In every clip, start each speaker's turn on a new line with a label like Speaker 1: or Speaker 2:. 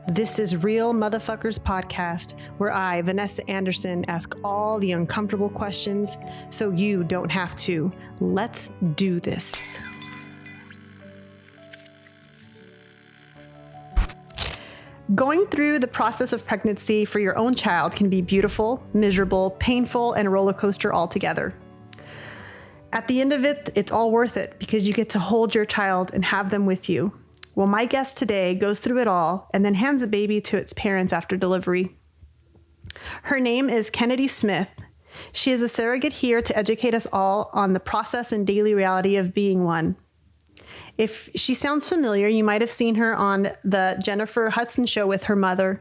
Speaker 1: This is Real Motherfuckers Podcast, where I, Vanessa Anderson, ask all the uncomfortable questions so you don't have to. Let's do this. Going through the process of pregnancy for your own child can be beautiful, miserable, painful, and a roller coaster altogether. At the end of it, it's all worth it because you get to hold your child and have them with you. Well, my guest today goes through it all and then hands a baby to its parents after delivery. Her name is Kenedi Smith. She is a surrogate here to educate us all on the process and daily reality of being one. If she sounds familiar, you might have seen her on the Jennifer Hudson Show with her mother.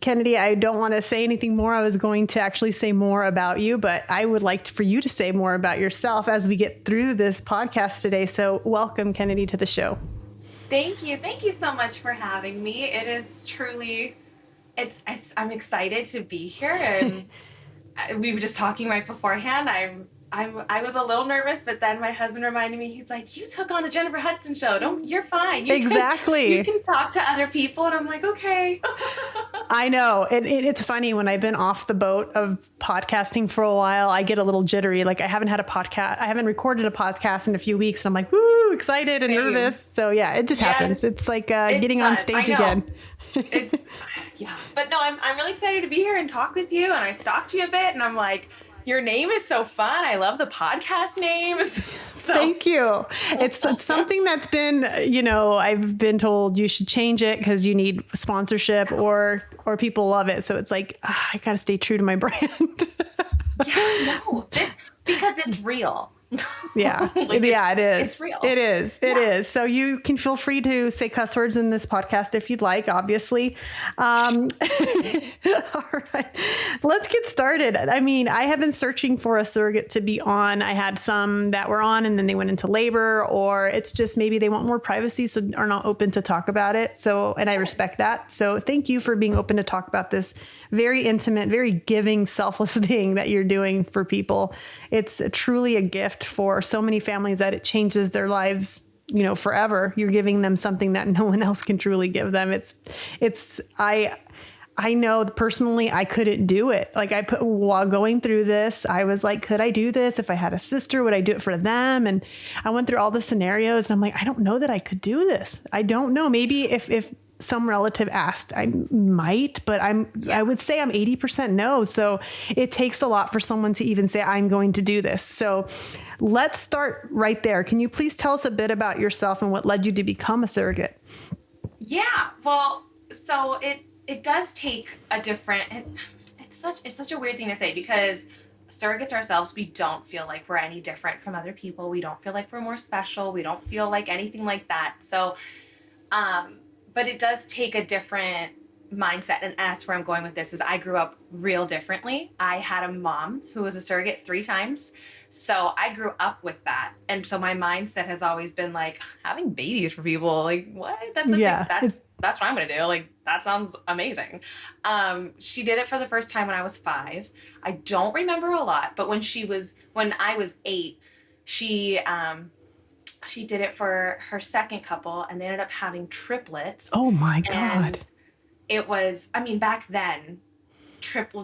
Speaker 1: Kenedi, I don't want to say anything more. I was going to actually say more about you, but I would like for you to say more about yourself as we get through this podcast today. So welcome, Kenedi, to the show.
Speaker 2: Thank you. Thank you so much for having me. It is truly, I'm excited to be here. And we were just talking right beforehand. I was a little nervous, but then my husband reminded me, he's like, you took on a Jennifer Hudson show. You're fine.
Speaker 1: Exactly.
Speaker 2: You can talk to other people. And I'm like, okay.
Speaker 1: I know. It's funny when I've been off the boat of podcasting for a while, I get a little jittery. Like I haven't recorded a podcast in a few weeks. And I'm like, woo, excited and nervous. So yeah, it just happens. It's like getting on stage again.
Speaker 2: Yeah. But no, I'm really excited to be here and talk with you. And I stalked you a bit and I'm like, your name is so fun. I love the podcast names.
Speaker 1: Thank you. It's something that's been, I've been told you should change it because you need sponsorship or people love it. So it's like, I got to stay true to my brand.
Speaker 2: Because it's real.
Speaker 1: Yeah. It is.
Speaker 2: It's real.
Speaker 1: It is. It is. So you can feel free to say cuss words in this podcast if you'd like, obviously. All right. Let's get started. I mean, I have been searching for a surrogate to be on. I had some that were on and then they went into labor, or it's just maybe they want more privacy, so are not open to talk about it. So, and I respect that. So thank you for being open to talk about this very intimate, very giving, selfless thing that you're doing for people. It's truly a gift for so many families that it changes their lives, forever. You're giving them something that no one else can truly give them. I know personally I couldn't do it. Like while going through this, I was like, could I do this? If I had a sister, would I do it for them? And I went through all the scenarios and I'm like, I don't know that I could do this. I don't know. Maybe if some relative asked, I might, but I would say I'm 80% no. So it takes a lot for someone to even say, I'm going to do this. So let's start right there. Can you please tell us a bit about yourself and what led you to become a surrogate?
Speaker 2: Yeah, well, so it does take a different, it's such a weird thing to say because surrogates ourselves, we don't feel like we're any different from other people. We don't feel like we're more special. We don't feel like anything like that. So, but it does take a different mindset. And that's where I'm going with this is I grew up real differently. I had a mom who was a surrogate 3 times. So I grew up with that. And so my mindset has always been like having babies for people. Like what? That's what I'm going to do. Like that sounds amazing. She did it for the first time when I was 5. I don't remember a lot, but when I was 8, she did it for her second couple and they ended up having triplets.
Speaker 1: Oh my God.
Speaker 2: And it was, back then,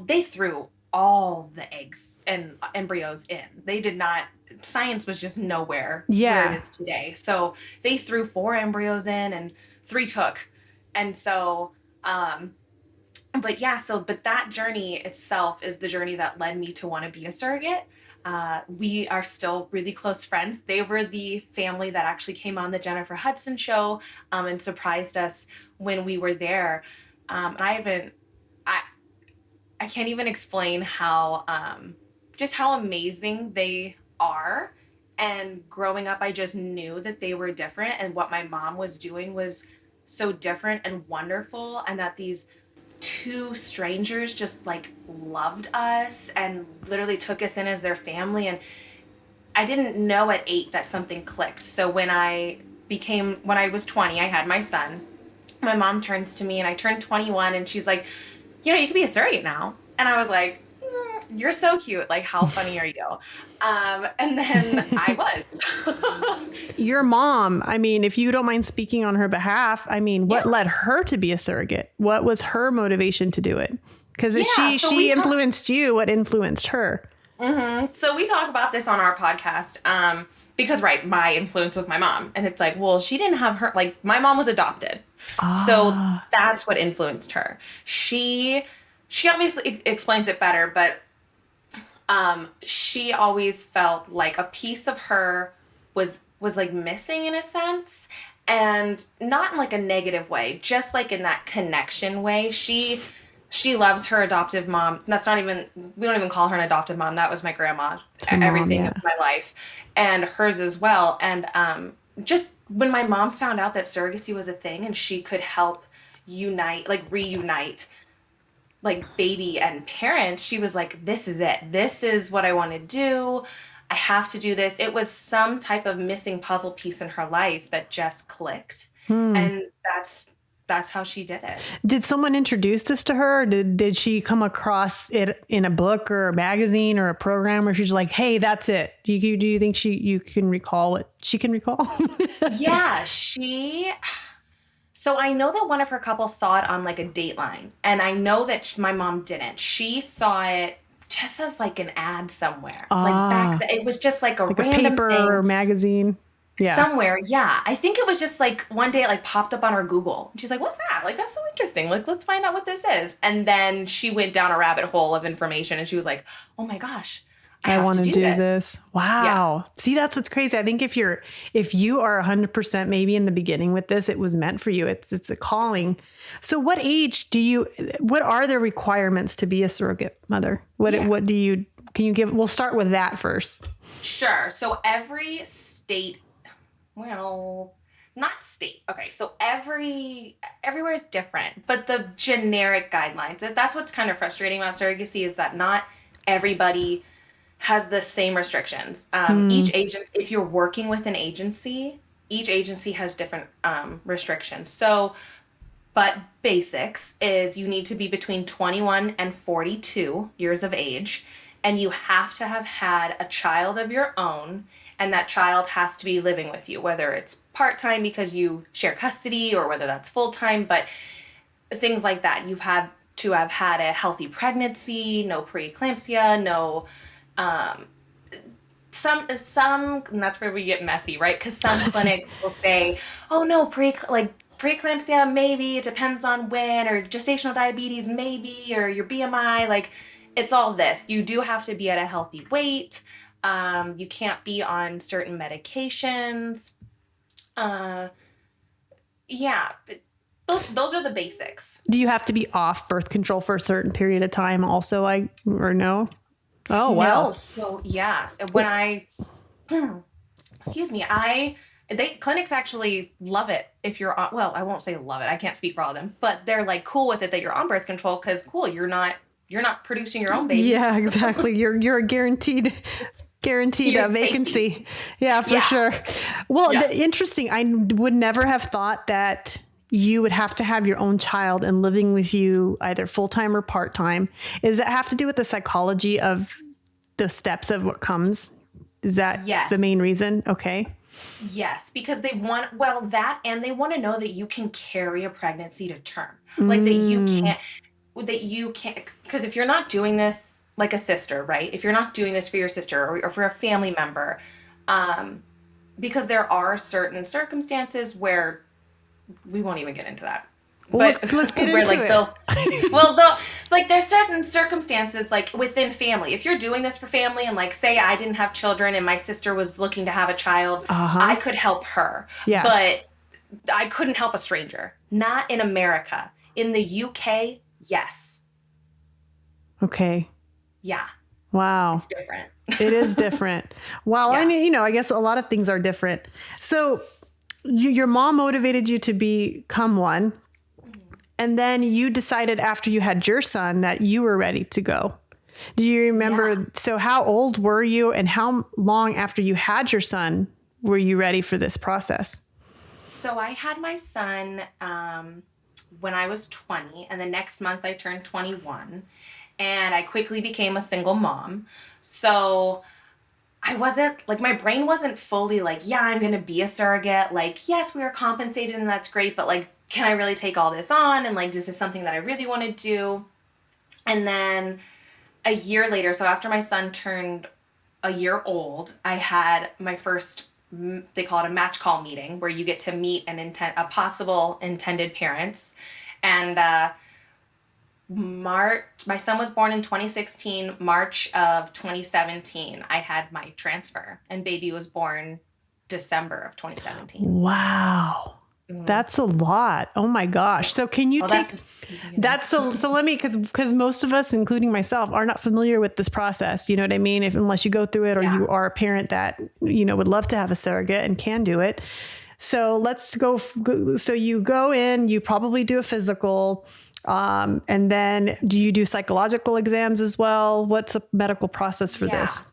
Speaker 2: they threw all the eggs and embryos in. They did not, science was just nowhere where it is today. So they threw 4 embryos in and 3 took. And so, but that journey itself is the journey that led me to want to be a surrogate. We are still really close friends. They were the family that actually came on the Jennifer Hudson Show and surprised us when we were there. I can't even explain how amazing they are. And growing up, I just knew that they were different and what my mom was doing was so different and wonderful, and that these 2 strangers just like loved us and literally took us in as their family. And I didn't know at 8 that something clicked. So when I was 20, I had my son. My mom turns to me and I turned 21 and she's like, you can be a surrogate now. And I was like, you're so cute. Like, how funny are you? And then I was.
Speaker 1: Your mom, I mean, if you don't mind speaking on her behalf, I mean, what
Speaker 2: Yeah.
Speaker 1: led her to be a surrogate? What was her motivation to do it? Because
Speaker 2: Yeah, so
Speaker 1: she influenced you. What influenced her?
Speaker 2: So we talk about this on our podcast, because right, my influence was my mom, and it's like, well, she didn't have her, like, my mom was adopted, so that's what influenced her. She obviously explains it better, but she always felt like a piece of her was like missing in a sense, and not in like a negative way, just like in that connection way. She loves her adoptive mom. That's not even, we don't even call her an adoptive mom. That was my grandma, everything of my life, and hers as well. And just when my mom found out that surrogacy was a thing and she could help unite, like reunite, like baby and parents, she was like, this is it. This is what I want to do. I have to do this. It was some type of missing puzzle piece in her life that just clicked. And that's how she did it.
Speaker 1: Did someone introduce this to her? Or did she come across it in a book or a magazine or a program where she's like, hey, that's it? Do you think you can recall what she can recall?
Speaker 2: Yeah, so I know that one of her couples saw it on like a Dateline, and I know that my mom didn't. She saw it just as like an ad somewhere. Like back then, it was just like a random
Speaker 1: paper
Speaker 2: thing.
Speaker 1: or magazine. Yeah.
Speaker 2: Somewhere, yeah. I think it was just like one day it like popped up on her Google. And she's like, what's that? Like, that's so interesting. Like, let's find out what this is. And then she went down a rabbit hole of information and she was like, oh my gosh, I want to do this.
Speaker 1: Wow. Yeah. See, that's what's crazy. I think if you are 100% maybe in the beginning with this, it was meant for you. It's a calling. So what are the requirements to be a surrogate mother? Can you give, we'll start with that first.
Speaker 2: Sure. So every state, well, not state. Okay. So everywhere is different, but the generic guidelines, that's what's kind of frustrating about surrogacy, is that not everybody has the same restrictions. Each agent, if you're working with an agency, each agency has different restrictions. So, but basics is you need to be between 21 and 42 years of age, and you have to have had a child of your own, and that child has to be living with you, whether it's part-time because you share custody or whether that's full-time, but things like that. You have to have had a healthy pregnancy, no preeclampsia, no some and that's where we get messy, right? Because some clinics will say, oh no, preeclampsia maybe, it depends on when, or gestational diabetes maybe, or your BMI, like it's all this. You do have to be at a healthy weight. You can't be on certain medications. Yeah, those are the basics.
Speaker 1: Do you have to be off birth control for a certain period of time also, or no? Oh, wow.
Speaker 2: No. So yeah, when clinics actually love it if you're on, well, I won't say love it. I can't speak for all of them, but they're like cool with it that you're on birth control, because cool, you're not producing your own baby.
Speaker 1: Yeah, exactly. You're a guaranteed a vacancy. Yeah, for sure. Well, interesting. I would never have thought that you would have to have your own child and living with you either full-time or part-time. Does that have to do with the psychology of the steps of what comes? Is that the main reason? Okay.
Speaker 2: Yes, because they want, that, and they want to know that you can carry a pregnancy to term. Like that you can't, because if you're not doing this like a sister, right? If you're not doing this for your sister or for a family member, because there are certain circumstances where we won't even get into that.
Speaker 1: Well, let's get into
Speaker 2: it. There's certain circumstances like within family. If you're doing this for family, and like say I didn't have children and my sister was looking to have a child, I could help her. Yeah. But I couldn't help a stranger. Not in America. In the UK, yes.
Speaker 1: Okay.
Speaker 2: Yeah.
Speaker 1: Wow.
Speaker 2: It's different.
Speaker 1: It is different. Wow. Yeah. I mean, I guess a lot of things are different. So your mom motivated you to become one. And then you decided after you had your son that you were ready to go. Do you remember? Yeah. So how old were you, and how long after you had your son were you ready for this process?
Speaker 2: So I had my son when I was 20, and the next month I turned 21. and I quickly became a single mom. So I wasn't like, my brain wasn't fully like, yeah, I'm going to be a surrogate. Like, yes, we are compensated and that's great, but like, can I really take all this on? And like, is this something that I really want to do? And then a year later, so after my son turned a year old, I had my first, they call it a match call meeting, where you get to meet a possible intended parents. And my son was born in 2016. March of 2017, I had my transfer, and baby was born December of 2017.
Speaker 1: Wow. That's a lot. Oh my gosh. So can you so let me, because most of us, including myself, are not familiar with this process. You know what I mean? Unless you go through it, or you are a parent that, would love to have a surrogate and can do it. So let's go. So you go in, you probably do a physical, and then do you do psychological exams as well? What's the medical process for this?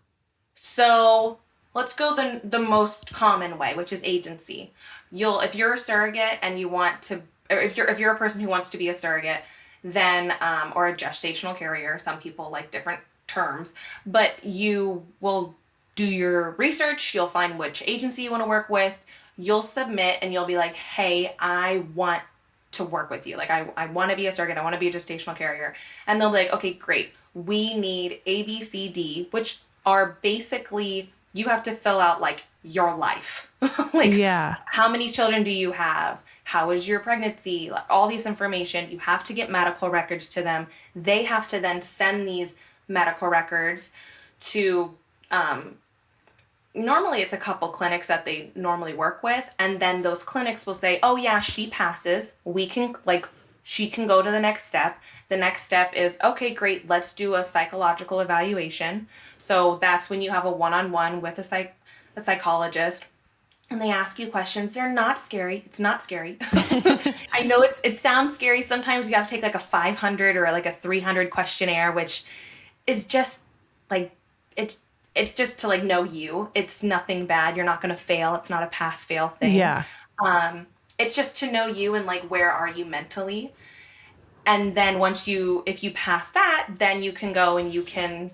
Speaker 2: So let's go the most common way, which is agency. If you're a surrogate and you want to, or if you're a person who wants to be a surrogate, then, or a gestational carrier, some people like different terms, but you will do your research, you'll find which agency you want to work with, you'll submit, and you'll be like, hey, I want to work with you. Like, I want to be a surrogate, I want to be a gestational carrier. And they'll be like, okay, great. We need A, B, C, D, which are basically, you have to fill out like your life. Like, how many children do you have? How is your pregnancy? Like, all this information. You have to get medical records to them. They have to then send these medical records to, normally it's a couple clinics that they normally work with. And then those clinics will say, oh yeah, she passes. She can go to the next step. The next step is, okay, great, let's do a psychological evaluation. So that's when you have a one-on-one with a psychologist, and they ask you questions. They're not scary. It's not scary. I know it sounds scary. Sometimes you have to take like a 500 or like a 300 questionnaire, which is just like, it's just to like know you. It's nothing bad. You're not going to fail. It's not a pass-fail thing.
Speaker 1: Yeah.
Speaker 2: It's just to know you and like, where are you mentally? And then if you pass that, then you can go and you can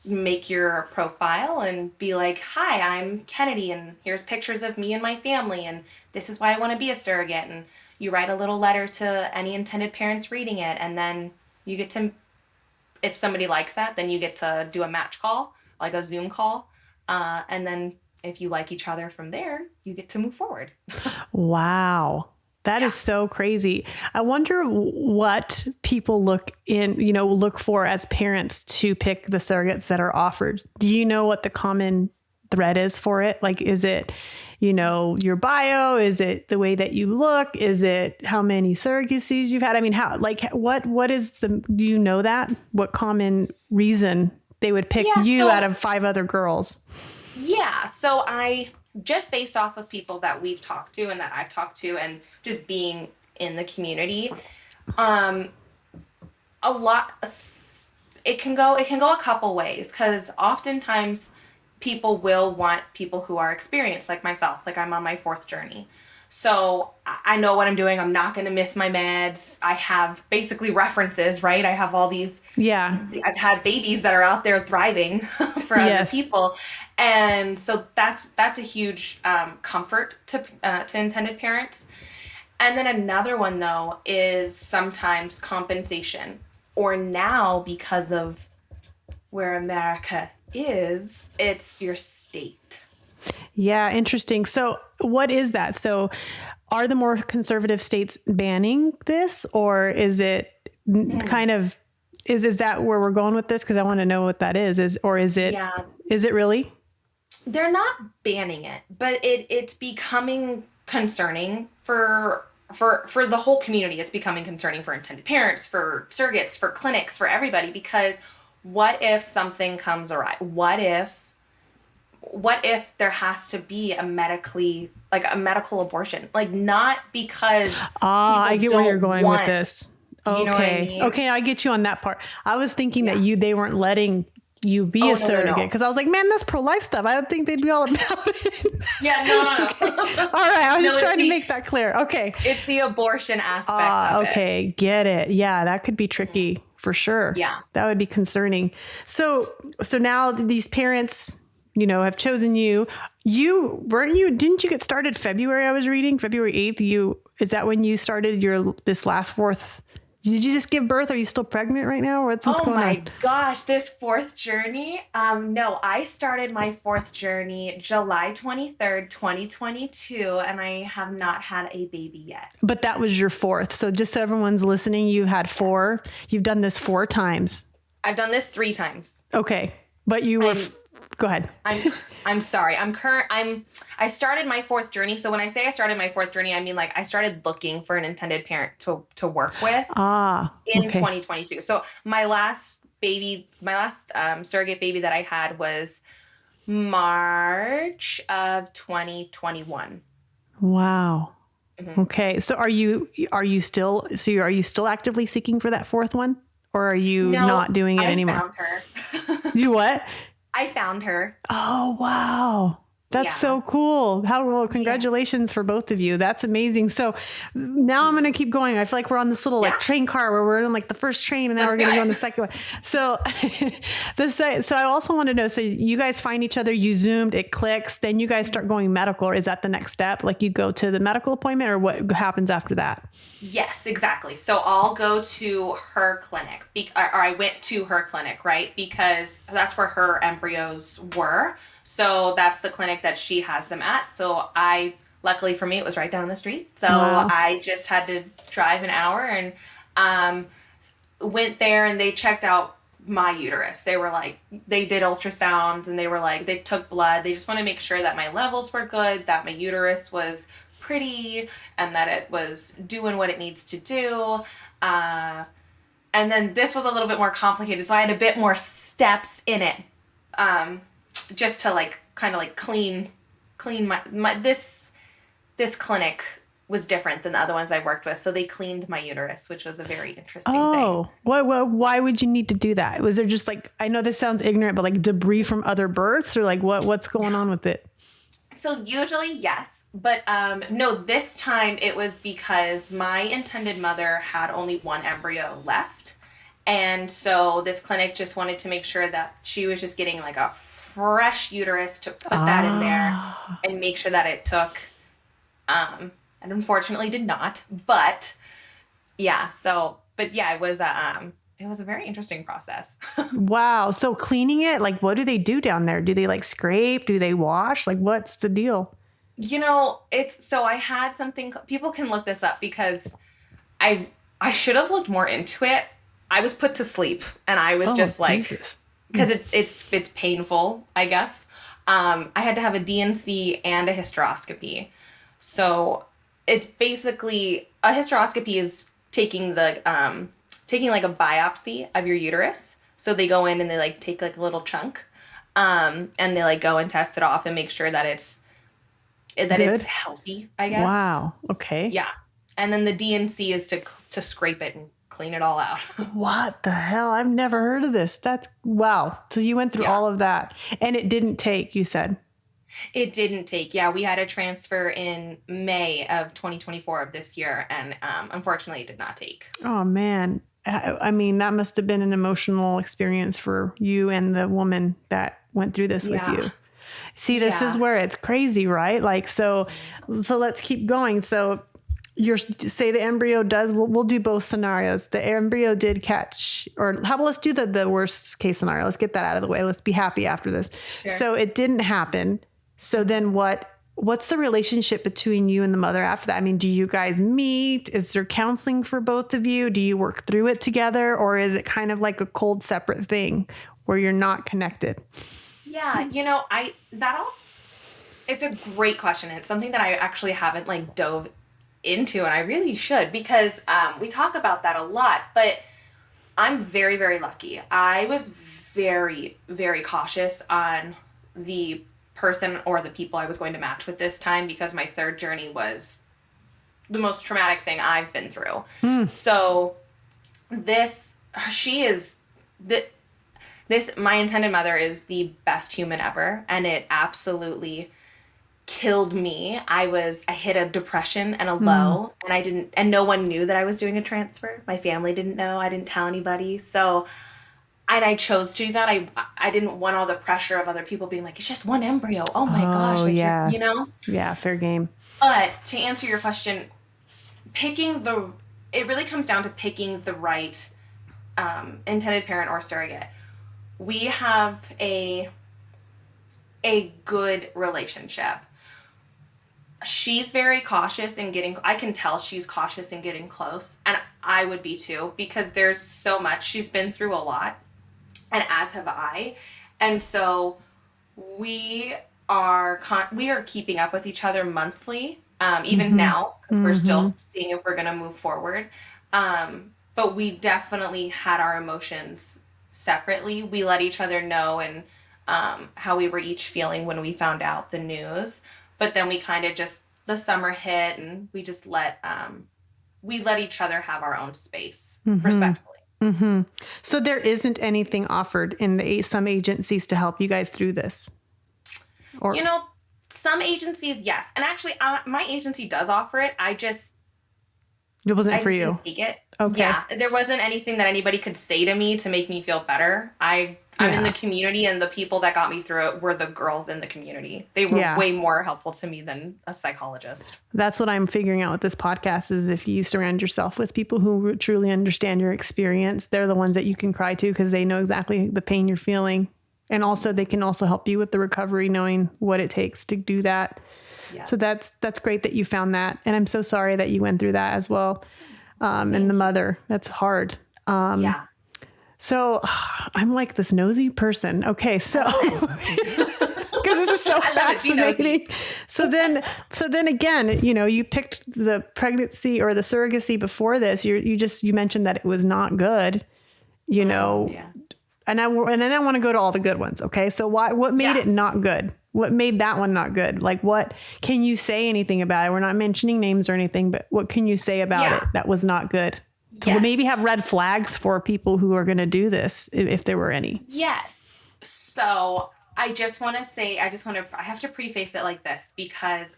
Speaker 2: make your profile and be like, hi, I'm Kenedi, and here's pictures of me and my family, and this is why I want to be a surrogate. And you write a little letter to any intended parents reading it. And then you get to, if somebody likes that, then you get to do a match call, like a Zoom call. And then if you like each other from there, you get to move forward.
Speaker 1: Wow. That is so crazy. I wonder what people look for as parents to pick the surrogates that are offered. Do you know what the common thread is for it? Like, is it, your bio? Is it the way that you look? Is it how many surrogacies you've had? I mean, what is do you know that? What common reason they would pick you out of 5 other girls? Yeah.
Speaker 2: So just based off of people that we've talked to and that I've talked to, and just being in the community, a lot, it can go a couple ways, because oftentimes people will want people who are experienced, like myself. Like, I'm on my 4th journey. So I know what I'm doing. I'm not going to miss my meds. I have basically references, right? I have all these, I've had babies that are out there thriving for other people. And so that's a huge comfort to intended parents. And then another one, though, is sometimes compensation. Or now, because of where America is, it's your state.
Speaker 1: Yeah, interesting. So what is that? So are the more conservative states banning this, or is it kind of, is that where we're going with this? Because I want to know what that is. Is it really?
Speaker 2: They're not banning it, but it's becoming concerning for the whole community. It's becoming concerning for intended parents, for surrogates, for clinics, for everybody, because what if something comes awry? What if there has to be a medical abortion? Like, not because
Speaker 1: I get where you're going with this. Okay.
Speaker 2: You know what I mean?
Speaker 1: Okay, I get you on that part. I was thinking that they weren't letting you be a surrogate, because I was like, man, that's pro-life stuff. I don't think they'd be all about it.
Speaker 2: No.
Speaker 1: Okay. All right, I was just trying to make that clear. Okay.
Speaker 2: It's the abortion aspect of it.
Speaker 1: Okay, get it. Yeah, that could be tricky for sure.
Speaker 2: Yeah.
Speaker 1: That would be concerning. So now these parents, have chosen you. Didn't you get started February? I was reading February 8th. Is that when you started this last fourth? Did you just give birth? Are you still pregnant right now? What's going on?
Speaker 2: Oh my gosh, this fourth journey. No, I started my fourth journey July 23rd, 2022, and I have not had a baby yet.
Speaker 1: But that was your fourth. So just so everyone's listening, you've had 4. Yes. You've done this 4 times.
Speaker 2: I've done this 3 times.
Speaker 1: Okay. But you were go ahead.
Speaker 2: I'm sorry. I started my fourth journey. So when I say I started my fourth journey, I mean like I started looking for an intended parent to work with in 2022. So my last surrogate baby that I had was March of 2021.
Speaker 1: Wow. Mm-hmm. Okay. So are you still actively seeking for that fourth one, or are you not doing it anymore?
Speaker 2: I found her.
Speaker 1: You what?
Speaker 2: I found her.
Speaker 1: Oh, wow. That's so cool. Congratulations for both of you. That's amazing. So now I'm going to keep going. I feel like we're on this little train car where we're in like the first train and then we're going to go on the second one. So so I also want to know, so you guys find each other, you Zoomed, it clicks, then you guys start going medical, or is that the next step? Like you go to the medical appointment, or what happens after that?
Speaker 2: Yes, exactly. So I'll go to her clinic or I went to her clinic, right? Because that's where her embryos were. So that's the clinic that she has them at. So luckily for me, it was right down the street. So I just had to drive an hour and went there, and they checked out my uterus. They were like, they did ultrasounds, and they were like, they took blood. They just want to make sure that my levels were good, that my uterus was pretty, and that it was doing what it needs to do. And then this was a little bit more complicated. So I had a bit more steps in it. Just to like kind of like clean my this clinic was different than the other ones I worked with. So they cleaned my uterus, which was a very interesting thing.
Speaker 1: Oh, why would you need to do that? Was there just like, I know this sounds ignorant, but like debris from other births, or like what's going on with it?
Speaker 2: So usually yes, but no, this time it was because my intended mother had only 1 embryo left. And so this clinic just wanted to make sure that she was just getting like a fresh uterus to put that in there and make sure that it took, and unfortunately did not, but yeah, it was a very interesting process.
Speaker 1: Wow. So cleaning it, like what do they do down there? Do they like scrape? Do they wash? Like what's the deal?
Speaker 2: I had something, people can look this up because I should have looked more into it. I was put to sleep and I was just like, Jesus. Because it's painful, I guess. I had to have a DNC and a hysteroscopy. So it's basically, a hysteroscopy is taking like a biopsy of your uterus. So they go in and they like take like a little chunk, and they like go and test it off and make sure that it's healthy, I guess.
Speaker 1: Wow. Okay.
Speaker 2: Yeah. And then the DNC is to scrape it and clean it all out.
Speaker 1: What the hell? I've never heard of this. That's wow. So you went through all of that, and it didn't take, you said?
Speaker 2: It didn't take. Yeah, we had a transfer in May of 2024 of this year, and unfortunately it did not take.
Speaker 1: Oh man. I mean, that must have been an emotional experience for you and the woman that went through this with you. See, this is where it's crazy, right? Like, so let's keep going. So say the embryo does, we'll do both scenarios. The embryo did catch, let's do the worst case scenario. Let's get that out of the way. Let's be happy after this. Sure. So it didn't happen. So then what's the relationship between you and the mother after that? I mean, do you guys meet? Is there counseling for both of you? Do you work through it together? Or is it kind of like a cold separate thing where you're not connected?
Speaker 2: Yeah. It's a great question. It's something that I actually haven't like dove into, and I really should, because we talk about that a lot, but I'm very, very lucky. I was very, very cautious on the person or the people I was going to match with this time, because my third journey was the most traumatic thing I've been through. So my intended mother is the best human ever, and it absolutely killed me. I hit a depression and a low, and no one knew that I was doing a transfer. My family didn't know. I didn't tell anybody. So, and I chose to do that. I didn't want all the pressure of other people being like, it's just one embryo. Oh my gosh.
Speaker 1: Oh,
Speaker 2: Like,
Speaker 1: yeah.
Speaker 2: you know?
Speaker 1: Yeah, fair game.
Speaker 2: But to answer your question, it really comes down to picking the right intended parent or surrogate. We have a good relationship. She's very cautious in I can tell she's cautious in getting close, and I would be too, because there's so much. She's been through a lot, and as have I. And so we are keeping up with each other monthly, even now, because we're still seeing if we're going to move forward. But we definitely had our emotions separately. We let each other know and how we were each feeling when we found out the news. But then we kind of the summer hit, and we just let each other have our own space, respectfully.
Speaker 1: So there isn't anything offered in some agencies to help you guys through this? Or,
Speaker 2: some agencies, yes. And actually, my agency does offer it.
Speaker 1: It wasn't for you.
Speaker 2: Didn't take it.
Speaker 1: Okay.
Speaker 2: Yeah, there wasn't anything that anybody could say to me to make me feel better. I'm in the community, and the people that got me through it were the girls in the community. They were way more helpful to me than a psychologist. That's
Speaker 1: what I'm figuring out with this podcast is if you surround yourself with people who truly understand your experience, they're the ones that you can cry to because they know exactly the pain you're feeling. And also they can also help you with the recovery, knowing what it takes to do that. Yeah. So that's great that you found that. And I'm so sorry that you went through that as well. And the mother, that's hard.
Speaker 2: Yeah.
Speaker 1: So I'm like this nosy person. Okay. So, because this is so fascinating. So then again, you picked the pregnancy or the surrogacy before this. You mentioned that it was not good,
Speaker 2: Yeah.
Speaker 1: and I want to go to all the good ones. Okay. So what made it not good? What made that one not good? Like, what can you say anything about it? We're not mentioning names or anything, but what can you say about it that was not good? To maybe have red flags for people who are going to do this, if there were any.
Speaker 2: Yes. So I have to preface it like this because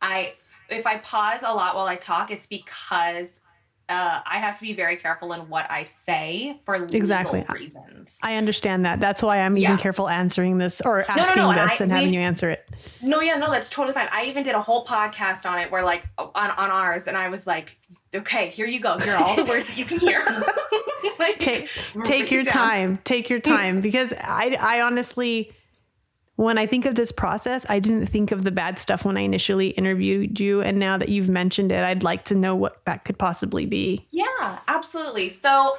Speaker 2: if I pause a lot while I talk, it's because I have to be very careful in what I say for legal reasons.
Speaker 1: I understand that. That's why I'm even careful answering this or asking this and having you answer it.
Speaker 2: No, that's totally fine. I even did a whole podcast on it where on ours, and I was like, okay, here you go. Here are all the words that you can hear.
Speaker 1: Take your time. Take your time. Because I honestly, when I think of this process, I didn't think of the bad stuff when I initially interviewed you. And now that you've mentioned it, I'd like to know what that could possibly be.
Speaker 2: Yeah, absolutely. So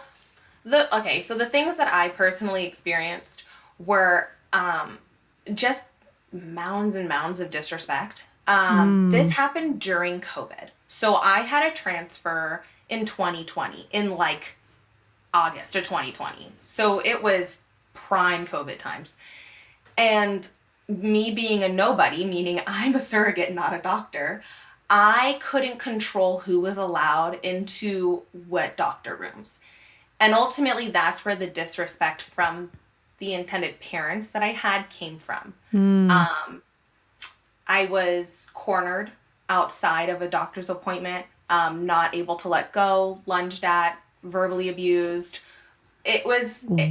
Speaker 2: the things that I personally experienced were just mounds and mounds of disrespect. This happened during COVID. So I had a transfer in 2020, in August of 2020. So it was prime COVID times. And me being a nobody, meaning I'm a surrogate, not a doctor, I couldn't control who was allowed into what doctor rooms. And ultimately, that's where the disrespect from the intended parents that I had came from. I was cornered outside of a doctor's appointment, not able to let go, lunged at, verbally abused. I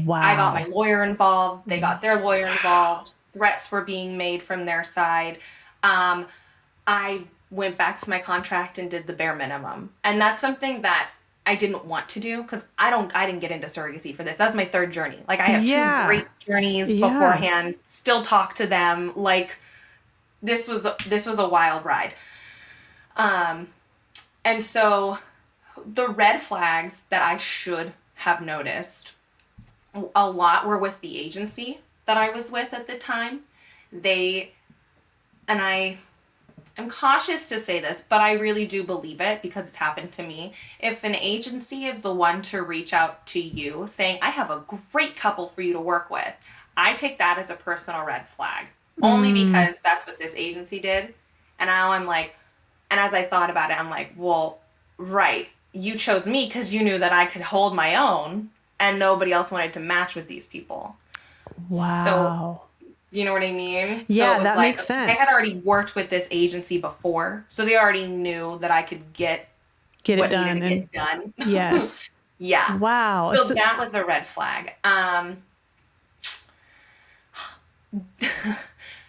Speaker 2: got my lawyer involved. They got their lawyer involved. Threats were being made from their side. I went back to my contract and did the bare minimum. And that's something that I didn't want to do because I didn't get into surrogacy for this. That's my third journey. I have two great journeys beforehand. Still talk to them. This was a wild ride. And so the red flags that I should have noticed, a lot were with the agency that I was with at the time. I'm cautious to say this, but I really do believe it because it's happened to me. If an agency is the one to reach out to you saying, I have a great couple for you to work with, I take that as a personal red flag. Only because that's what this agency did. And now I'm like, and as I thought about it, I'm like, well, right. You chose me because you knew that I could hold my own and nobody else wanted to match with these people.
Speaker 1: Wow.
Speaker 2: So You know what I mean?
Speaker 1: Yeah,
Speaker 2: so it was
Speaker 1: that
Speaker 2: like,
Speaker 1: makes
Speaker 2: I
Speaker 1: sense.
Speaker 2: had already worked with this agency before, so they already knew that I could get
Speaker 1: Get it
Speaker 2: what needed
Speaker 1: done.
Speaker 2: to
Speaker 1: And
Speaker 2: get done.
Speaker 1: yes.
Speaker 2: Yeah.
Speaker 1: Wow.
Speaker 2: So that was a red flag.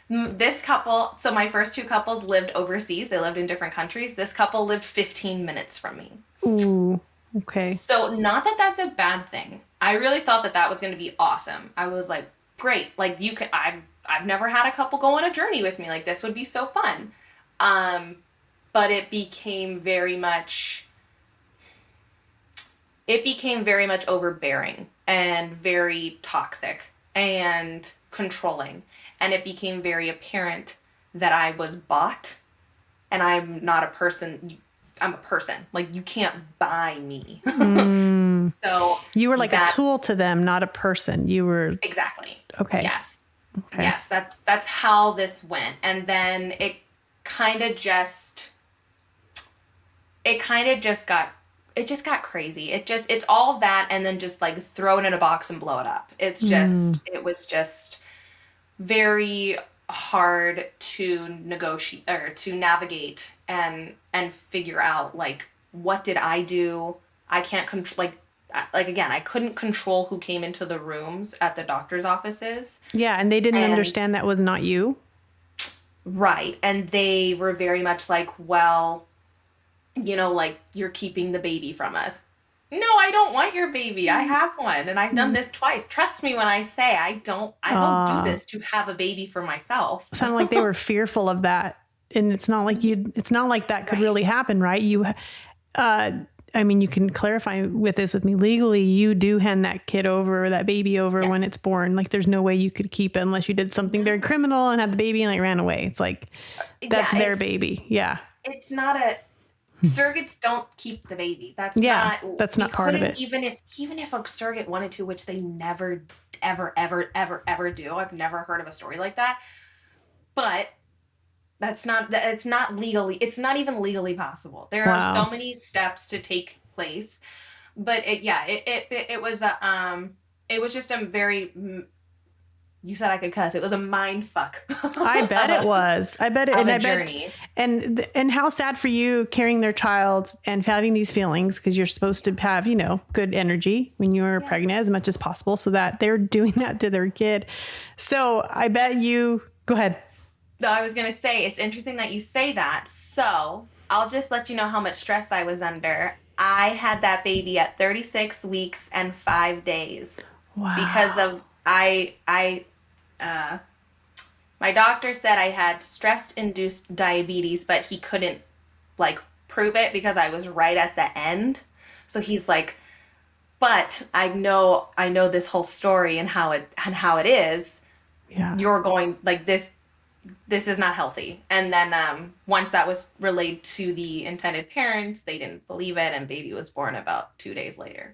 Speaker 2: This couple, so my first two couples lived overseas. They lived in different countries. This couple lived 15 minutes from me.
Speaker 1: Ooh, okay.
Speaker 2: So not that that's a bad thing. I really thought that that was going to be awesome. I was like, great. Like you could, I've never had a couple go on a journey with me. Like this would be so fun. But it became very much overbearing and very toxic and controlling. And it became very apparent that I was bought and I'm not a person. I'm a person. Like you can't buy me. So
Speaker 1: you were like a tool to them, not a person. You were
Speaker 2: exactly.
Speaker 1: okay.
Speaker 2: Yes.
Speaker 1: Okay.
Speaker 2: Yes. That's how this went. And then it kind of just got crazy. It's all that and then just like throw it in a box and blow it up. It was just very hard to negotiate or to navigate and figure out like what did I do? I can't control like again, I couldn't control who came into the rooms at the doctor's offices.
Speaker 1: Yeah, and they didn't understand that was not you.
Speaker 2: Right. And they were very much like, well, like you're keeping the baby from us. No, I don't want your baby. I have one and I've done this twice. Trust me when I say I don't do this to have a baby for myself.
Speaker 1: Sounded like they were fearful of that. And it's not like that could really happen, right? I mean, you can clarify with me legally, you do hand that kid over, or that baby over when it's born. Like there's no way you could keep it unless you did something very criminal and had the baby and like ran away. It's like, that's their baby. Yeah.
Speaker 2: It's not surrogates don't keep the baby. That's not
Speaker 1: part of it.
Speaker 2: Even if a surrogate wanted to, which they never, ever, ever, ever, ever do. I've never heard of a story like that. But it's not even legally possible. There are so many steps to take place. But it was just a very, you said I could cuss. It was a mind fuck.
Speaker 1: I bet it was. I bet it. And I
Speaker 2: journey.
Speaker 1: bet. And how sad for you carrying their child and having these feelings, because you're supposed to have, good energy when you're pregnant as much as possible, so that they're doing that to their kid. So I bet you, go ahead.
Speaker 2: So I was going to say, it's interesting that you say that. So I'll just let you know how much stress I was under. I had that baby at 36 weeks and 5 days.
Speaker 1: Wow.
Speaker 2: Because of, my doctor said I had stress-induced diabetes, but he couldn't prove it because I was right at the end. So he's like, but I know this whole story and how it is.
Speaker 1: Yeah.
Speaker 2: You're going this is not healthy. And then once that was relayed to the intended parents, they didn't believe it, and baby was born about 2 days later.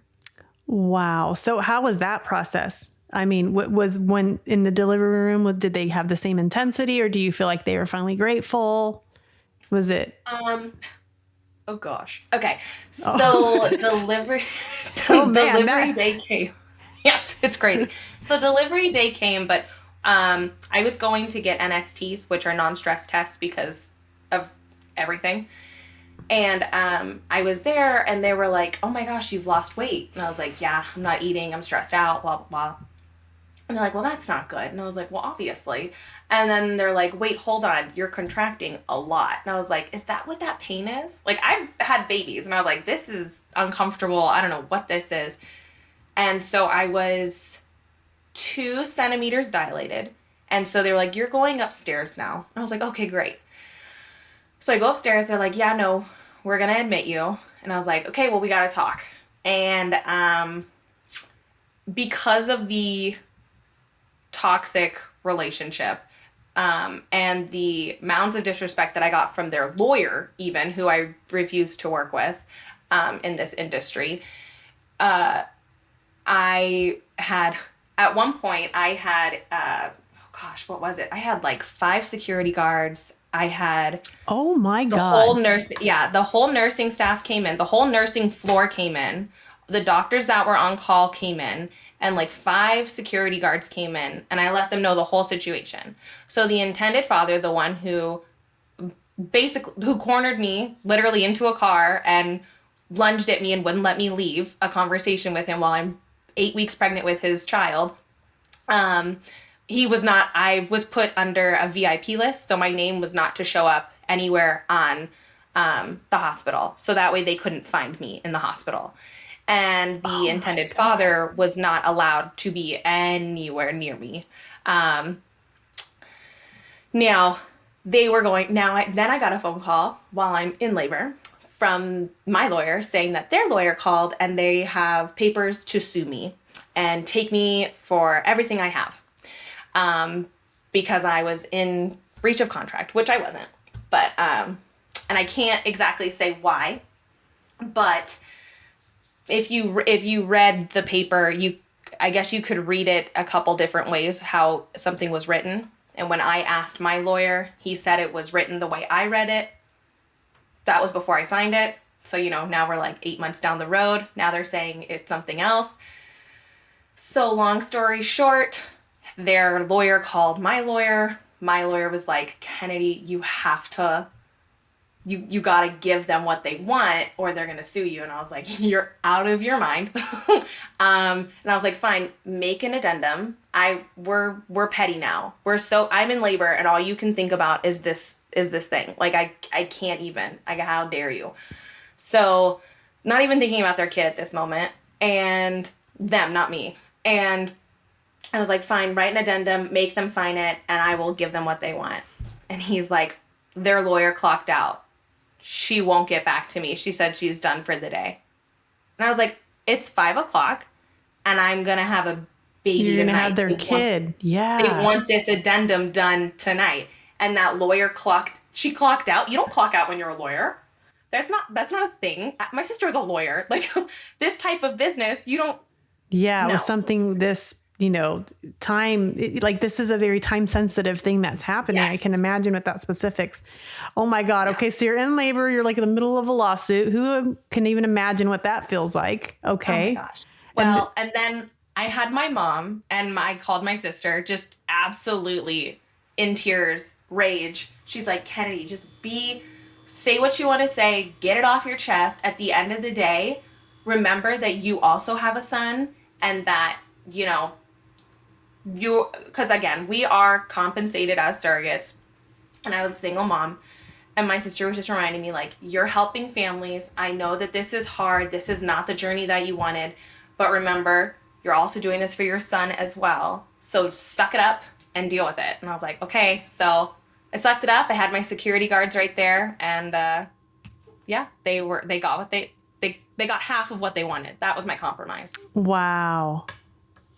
Speaker 1: Wow. So how was that process? I mean, what was when in the delivery room, did they have the same intensity, or do you feel like they were finally grateful? Was it?
Speaker 2: Oh gosh. Okay. So delivery day came. Yes, it's crazy. So delivery day came, but I was going to get NSTs, which are non-stress tests because of everything. And I was there and they were like, oh my gosh, you've lost weight. And I was like, yeah, I'm not eating. I'm stressed out, blah, blah, blah. And they're like, well, that's not good. And I was like, well, obviously. And then they're like, wait, hold on. You're contracting a lot. And I was like, is that what that pain is? Like, I've had babies and I was like, this is uncomfortable. I don't know what this is. And so I was 2 centimeters dilated. And so they were like, you're going upstairs now. And I was like, okay, great. So I go upstairs. They're like, yeah, no, we're going to admit you. And I was like, okay, well, we got to talk. And because of the toxic relationship and the mounds of disrespect that I got from their lawyer, even, who I refused to work with in this industry, I had, at one point, I had, what was it? I had 5 security guards. I had
Speaker 1: oh my God.
Speaker 2: The whole nursing staff came in. The whole nursing floor came in. The doctors that were on call came in. and like 5 security guards came in, and I let them know the whole situation. So the intended father, the one who cornered me literally into a car and lunged at me and wouldn't let me leave a conversation with him while I'm 8 weeks pregnant with his child. He was not, I was put under a VIP list, so my name was not to show up anywhere on the hospital. So that way they couldn't find me in the hospital. And the intended father was not allowed to be anywhere near me. Now, then I got a phone call while I'm in labor from my lawyer saying that their lawyer called and they have papers to sue me and take me for everything I have. Because I was in breach of contract, which I wasn't. But, and I can't exactly say why, but if you read the paper, I guess you could read it a couple different ways how something was written. And when I asked my lawyer, he said it was written the way I read it. That was before I signed it. So, now we're like 8 months down the road. Now they're saying it's something else. So long story short, their lawyer called my lawyer. My lawyer was like, Kenedi, you have to, you got to give them what they want or they're going to sue you. And I was like, you're out of your mind. And I was like, fine, make an addendum. We're petty now. I'm in labor and all you can think about is this thing. Like, I can't even, how dare you? So not even thinking about their kid at this moment and them, not me. And I was like, fine, write an addendum, make them sign it, and I will give them what they want. And he's like, their lawyer clocked out. She won't get back to me. She said she's done for the day. And I was like, it's 5:00 and I'm going to have a baby
Speaker 1: You're going to
Speaker 2: tonight.
Speaker 1: have their kid. Yeah.
Speaker 2: They want this addendum done tonight. And that lawyer clocked out. You don't clock out when you're a lawyer. That's not a thing. My sister is a lawyer. Like, this type of business, you don't.
Speaker 1: Yeah.
Speaker 2: No.
Speaker 1: With something this, this is a very time sensitive thing that's happening.
Speaker 2: Yes.
Speaker 1: I can imagine with that specifics. Oh my God. Yeah. Okay. So you're in labor. You're like in the middle of a lawsuit. Who can even imagine what that feels like? Okay.
Speaker 2: Oh my gosh. Well, and then I had my mom and I called my sister, just absolutely in tears, rage. She's like, Kenedi, just say what you want to say, get it off your chest. At the end of the day, remember that you also have a son and that, because again, we are compensated as surrogates. And I was a single mom. And my sister was just reminding me, like, you're helping families. I know that this is hard. This is not the journey that you wanted. But remember, you're also doing this for your son as well. So suck it up and deal with it. And I was like, okay. So I sucked it up. I had my security guards right there. And they got half of what they wanted. That was my compromise.
Speaker 1: Wow.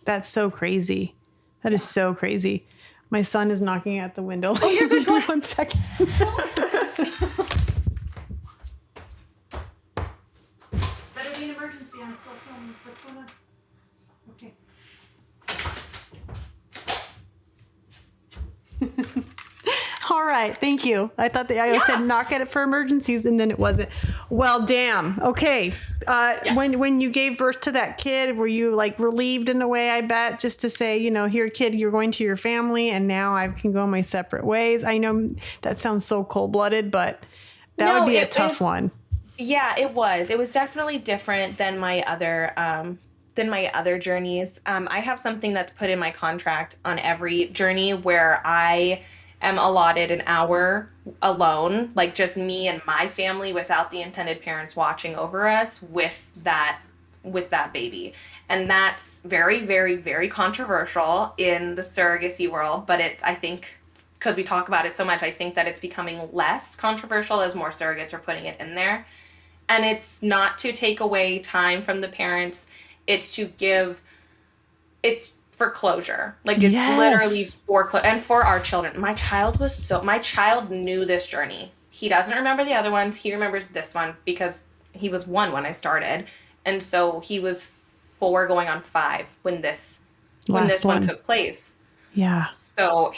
Speaker 1: That's so crazy. That is so crazy. My son is knocking at the window.
Speaker 2: Oh, you're good. Go ahead.
Speaker 1: 1 second. Better be an emergency. I'm still filming. What's going on? Okay. All right. Thank you. I thought I said knock at it for emergencies and then it wasn't. Well, damn. Okay. When you gave birth to that kid, were you like relieved in a way, I bet, just to say, here, kid, you're going to your family and now I can go my separate ways. I know that sounds so cold-blooded, but that would be a tough one. Yeah,
Speaker 2: it was. It was definitely different than my other journeys. I have something that's put in my contract on every journey where I am allotted an hour alone, like just me and my family without the intended parents watching over us with that baby. And that's very, very, very controversial in the surrogacy world. But I think, because we talk about it so much, I think that it's becoming less controversial as more surrogates are putting it in there. And it's not to take away time from the parents. It's for closure. Like, it's literally for and for our children. My child knew this journey. He doesn't remember the other ones. He remembers this one because he was 1 when I started. And so he was 4 going on 5 when this one took place.
Speaker 1: Yeah. So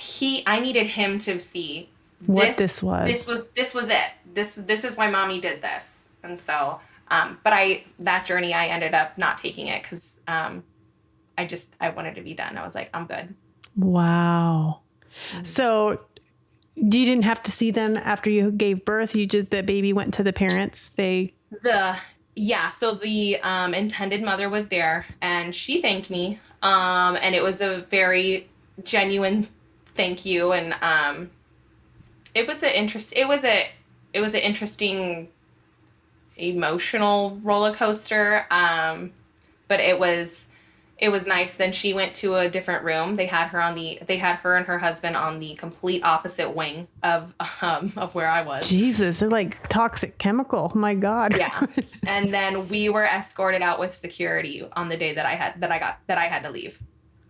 Speaker 2: I needed him to see
Speaker 1: what this was.
Speaker 2: This was it. This is why mommy did this. And so, but that journey, I ended up not taking it because, I wanted to be done. I was like, I'm good.
Speaker 1: Wow. So you didn't have to see them after you gave birth. The baby went to the parents.
Speaker 2: So the intended mother was there, and she thanked me. And it was a very genuine thank you. And it was an interesting emotional roller coaster. But it was nice. Then she went to a different room. They had her and her husband on the complete opposite wing of where I was.
Speaker 1: Jesus, they're like toxic chemical. My God.
Speaker 2: Yeah. And then we were escorted out with security on the day that I had to leave.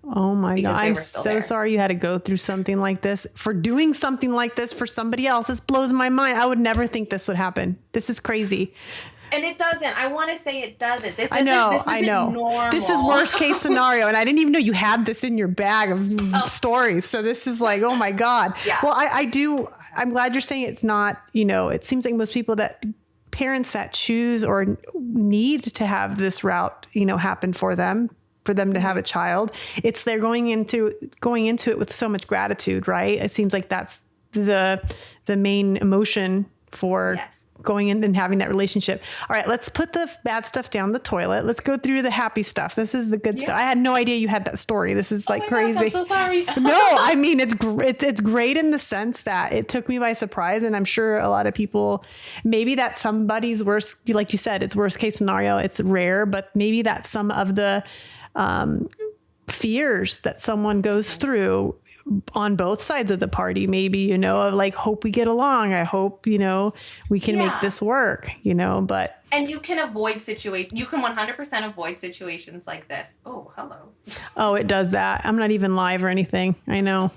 Speaker 1: Oh my God. I'm so sorry you had to go through something like this. For doing something like this for somebody else, this blows my mind. I would never think this would happen. This is crazy.
Speaker 2: And it doesn't. I want to say it doesn't. This
Speaker 1: I know.
Speaker 2: Normal.
Speaker 1: This is worst case scenario. And I didn't even know you had this in your bag of stories. So this is like, oh my God.
Speaker 2: Yeah.
Speaker 1: Well, I'm glad you're saying it's not, it seems like most parents that choose or need to have this route, happen for them to have a child. They're going into it with so much gratitude, right? It seems like that's the main emotion for going in and having that relationship. All right, let's put the bad stuff down the toilet. Let's go through the happy stuff. This is the good stuff. I had no idea you had that story. This is like crazy.
Speaker 2: Gosh, I'm so sorry.
Speaker 1: No, I mean, it's great in the sense that it took me by surprise. And I'm sure a lot of people, maybe that's somebody's worst, like you said, it's worst case scenario. It's rare, but maybe that's some of the fears that someone goes through on both sides of the party, maybe, of like, hope we get along. I hope, we can make this work, but.
Speaker 2: And you can avoid you can 100% avoid situations like this. Oh, hello.
Speaker 1: Oh, it does that. I'm not even live or anything. I know.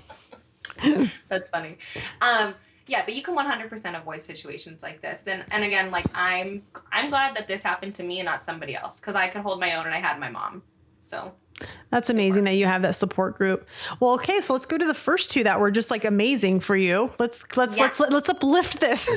Speaker 2: That's funny. Yeah, but you can 100% avoid situations like this. And again, like I'm glad that this happened to me and not somebody else, because I could hold my own and I had my mom. So
Speaker 1: that's amazing that you have that support group. Well, okay, so let's go to the first two that were just like amazing for you. Let's uplift this.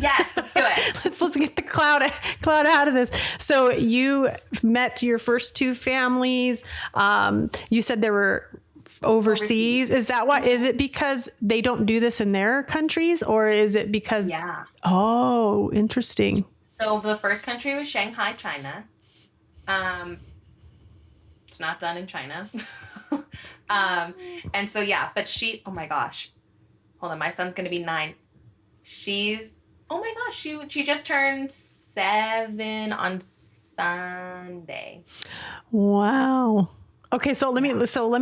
Speaker 2: Yes, let's do it.
Speaker 1: let's get the cloud out of this. So you met your first two families. You said they were overseas. Is that why? Is it because they don't do this in their countries, or is it because?
Speaker 2: Yeah.
Speaker 1: Oh, interesting.
Speaker 2: So the first country was Shanghai, China. It's not done in China. And so, but oh my gosh, hold on. My son's going to be 9. She just turned 7 on Sunday.
Speaker 1: Wow. Okay. So let me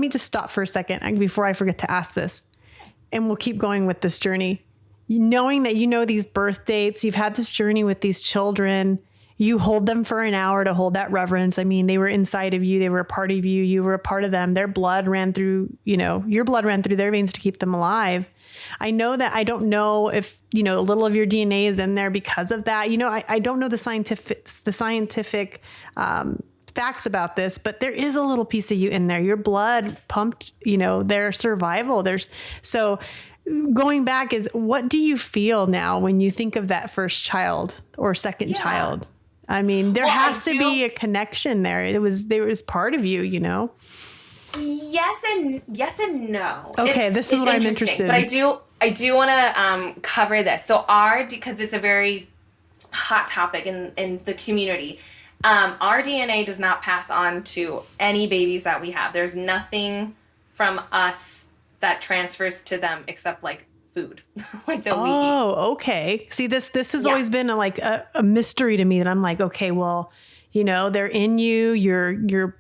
Speaker 1: just stop for a second before I forget to ask this, and we'll keep going with this journey. Knowing that, these birth dates, you've had this journey with these children. You hold them for an hour to hold that reverence. I mean, they were inside of you. They were a part of you. You were a part of them. Their blood ran through, your blood ran through their veins to keep them alive. I know that. I don't know if, a little of your DNA is in there because of that. I don't know the scientific facts about this, but there is a little piece of you in there. Your blood pumped, their survival. So going back what do you feel now when you think of that first child or second child? I mean, there has to be a connection there. There was part of you,
Speaker 2: Yes and no.
Speaker 1: Okay, this is what I'm interested in.
Speaker 2: But I do want to cover this. So because it's a very hot topic in the community, our DNA does not pass on to any babies that we have. There's nothing from us that transfers to them except like food, like that we eat.
Speaker 1: Oh, okay. See, this has always been a mystery to me, that I'm like, okay, well, they're in you. You're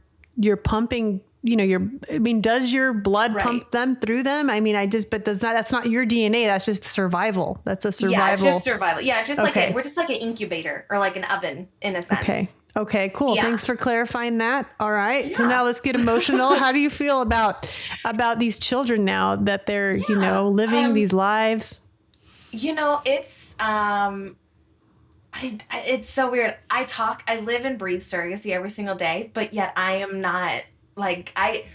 Speaker 1: pumping. Does your blood pump them through them? I mean, that's not your DNA. That's just survival. That's a survival.
Speaker 2: Yeah, it's just survival. Yeah, just we're just like an incubator or like an oven in a sense.
Speaker 1: Okay, cool. Yeah. Thanks for clarifying that. All right.
Speaker 2: Yeah.
Speaker 1: So now let's get emotional. How do you feel about these children now that they're, living these lives?
Speaker 2: It's it's so weird. I live and breathe surrogacy every single day, but yet I am not like I